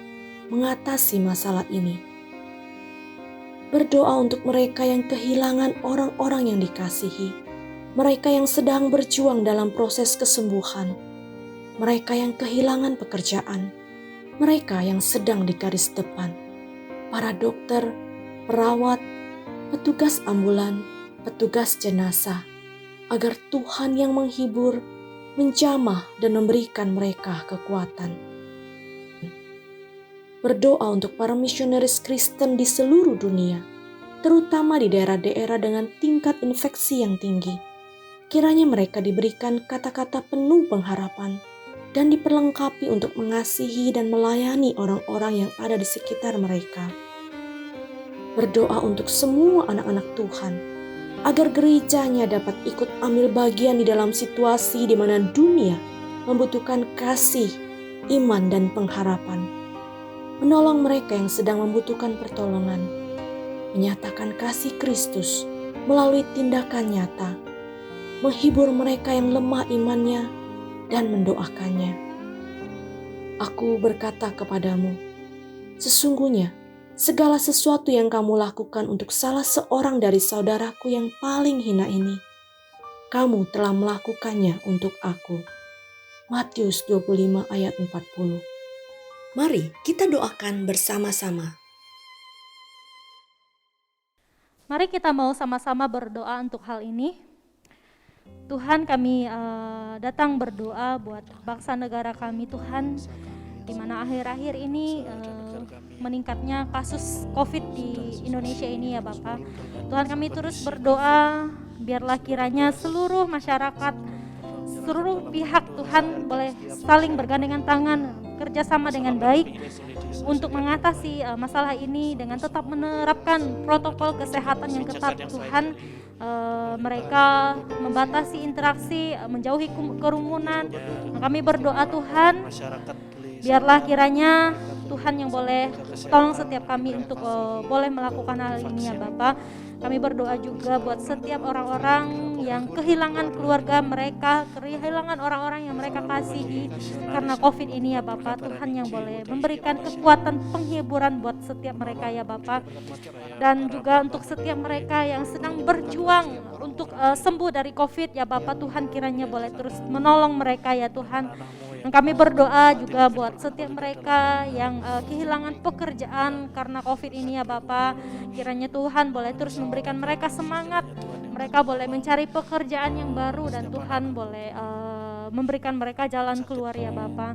mengatasi masalah ini. Berdoa untuk mereka yang kehilangan orang-orang yang dikasihi, mereka yang sedang berjuang dalam proses kesembuhan, mereka yang kehilangan pekerjaan, mereka yang sedang di garis depan, para dokter, perawat, petugas ambulan, petugas jenazah, agar Tuhan yang menghibur, menjamah dan memberikan mereka kekuatan. Berdoa untuk para misionaris Kristen di seluruh dunia, terutama di daerah-daerah dengan tingkat infeksi yang tinggi. Kiranya mereka diberikan kata-kata penuh pengharapan dan diperlengkapi untuk mengasihi dan melayani orang-orang yang ada di sekitar mereka. Berdoa untuk semua anak-anak Tuhan, agar gerejanya dapat ikut ambil bagian di dalam situasi di mana dunia membutuhkan kasih, iman, dan pengharapan. Menolong mereka yang sedang membutuhkan pertolongan, menyatakan kasih Kristus melalui tindakan nyata, menghibur mereka yang lemah imannya, dan mendoakannya. Aku berkata kepadamu, sesungguhnya segala sesuatu yang kamu lakukan untuk salah seorang dari saudaraku yang paling hina ini, kamu telah melakukannya untuk aku. Matius 25 ayat 40. Mari kita doakan bersama-sama. Mari kita mau sama-sama berdoa untuk hal ini. Tuhan, kami datang berdoa buat bangsa negara kami, Tuhan, di mana akhir-akhir ini meningkatnya kasus COVID di Indonesia ini ya Bapak. Tuhan, kami terus berdoa biarlah kiranya seluruh masyarakat, seluruh pihak Tuhan boleh saling bergandengan tangan, kerjasama dengan baik untuk mengatasi masalah ini dengan tetap menerapkan protokol kesehatan yang ketat Tuhan. Mereka membatasi interaksi, menjauhi kerumunan. Kami berdoa Tuhan, biarlah kiranya Tuhan yang boleh tolong setiap kami untuk boleh melakukan hal ini ya Bapak. Kami berdoa juga buat setiap orang-orang yang kehilangan keluarga mereka, kehilangan orang-orang yang mereka kasihi karena COVID ini ya Bapak. Tuhan yang boleh memberikan kekuatan penghiburan buat setiap mereka ya Bapak. Dan juga untuk setiap mereka yang sedang berjuang untuk sembuh dari COVID ya Bapak, Tuhan kiranya boleh terus menolong mereka ya Tuhan. Dan kami berdoa juga buat setiap mereka yang kehilangan pekerjaan karena COVID ini ya Bapak. Kiranya Tuhan boleh terus memberikan mereka semangat. Mereka boleh mencari pekerjaan yang baru dan Tuhan boleh memberikan mereka jalan keluar ya Bapak.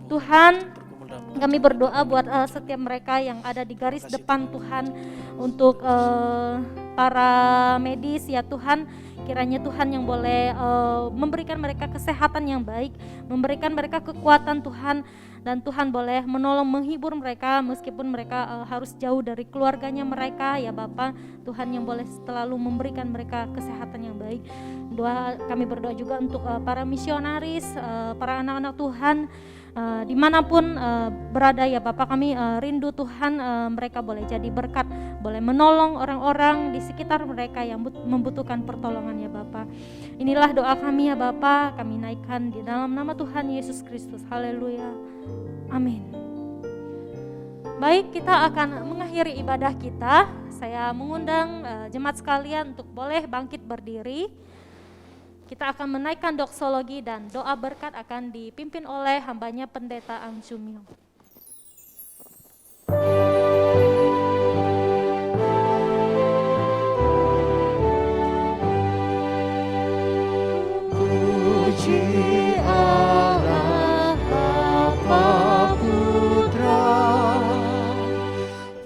Tuhan, kami berdoa buat setiap mereka yang ada di garis depan Tuhan, untuk para medis ya Tuhan. Kiranya Tuhan yang boleh memberikan mereka kesehatan yang baik, memberikan mereka kekuatan Tuhan, dan Tuhan boleh menolong menghibur mereka meskipun mereka harus jauh dari keluarganya mereka ya Bapa. Tuhan yang boleh selalu memberikan mereka kesehatan yang baik. Kami berdoa juga untuk para misionaris, para anak-anak Tuhan, dimanapun berada ya Bapak. Kami rindu Tuhan mereka boleh jadi berkat, boleh menolong orang-orang di sekitar mereka yang membutuhkan pertolongan ya Bapak. Inilah doa kami ya Bapak, kami naikkan di dalam nama Tuhan Yesus Kristus. Haleluya, amin. Baik, kita akan mengakhiri ibadah kita Saya mengundang jemaat sekalian untuk boleh bangkit berdiri. Kita akan menaikkan doksologi dan doa berkat akan dipimpin oleh hambanya Pendeta Ang Jumio. Puji Allah Bapa Putra,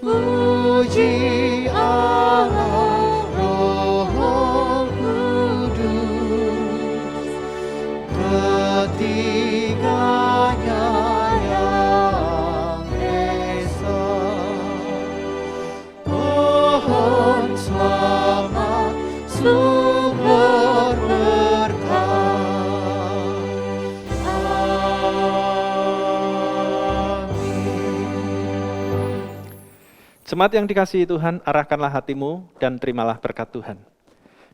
puji Allah Roh Kudus, ketiganya yang esa. Pohon selamat sumber berkah. Jemaat yang dikasihi Tuhan, arahkanlah hatimu dan terimalah berkat Tuhan.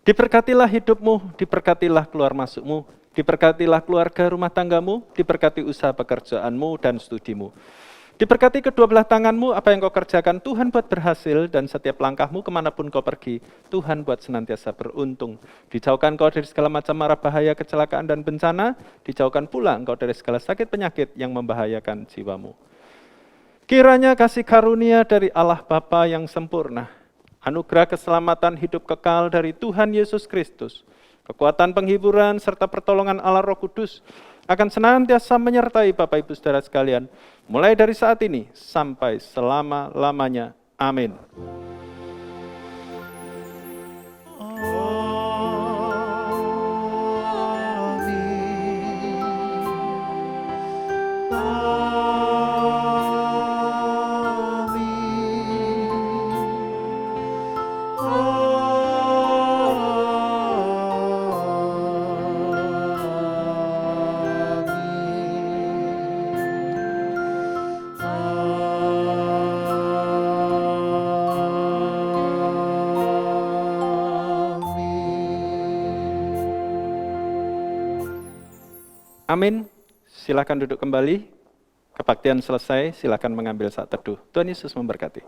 Diberkatilah hidupmu, diberkatilah keluar masukmu, diberkatilah keluarga rumah tanggamu, diberkati usaha pekerjaanmu dan studimu. Diberkati kedua belah tanganmu, apa yang kau kerjakan Tuhan buat berhasil, dan setiap langkahmu kemanapun kau pergi, Tuhan buat senantiasa beruntung. Dijauhkan kau dari segala macam mara bahaya, kecelakaan dan bencana, dijauhkan pula engkau dari segala sakit penyakit yang membahayakan jiwamu. Kiranya kasih karunia dari Allah Bapa yang sempurna, anugerah keselamatan hidup kekal dari Tuhan Yesus Kristus, kekuatan penghiburan serta pertolongan Allah Roh Kudus akan senantiasa menyertai Bapak Ibu Saudara sekalian, mulai dari saat ini sampai selama-lamanya. Amin. Amin. Silakan duduk kembali. Kebaktian selesai, silakan mengambil saat teduh. Tuhan Yesus memberkati.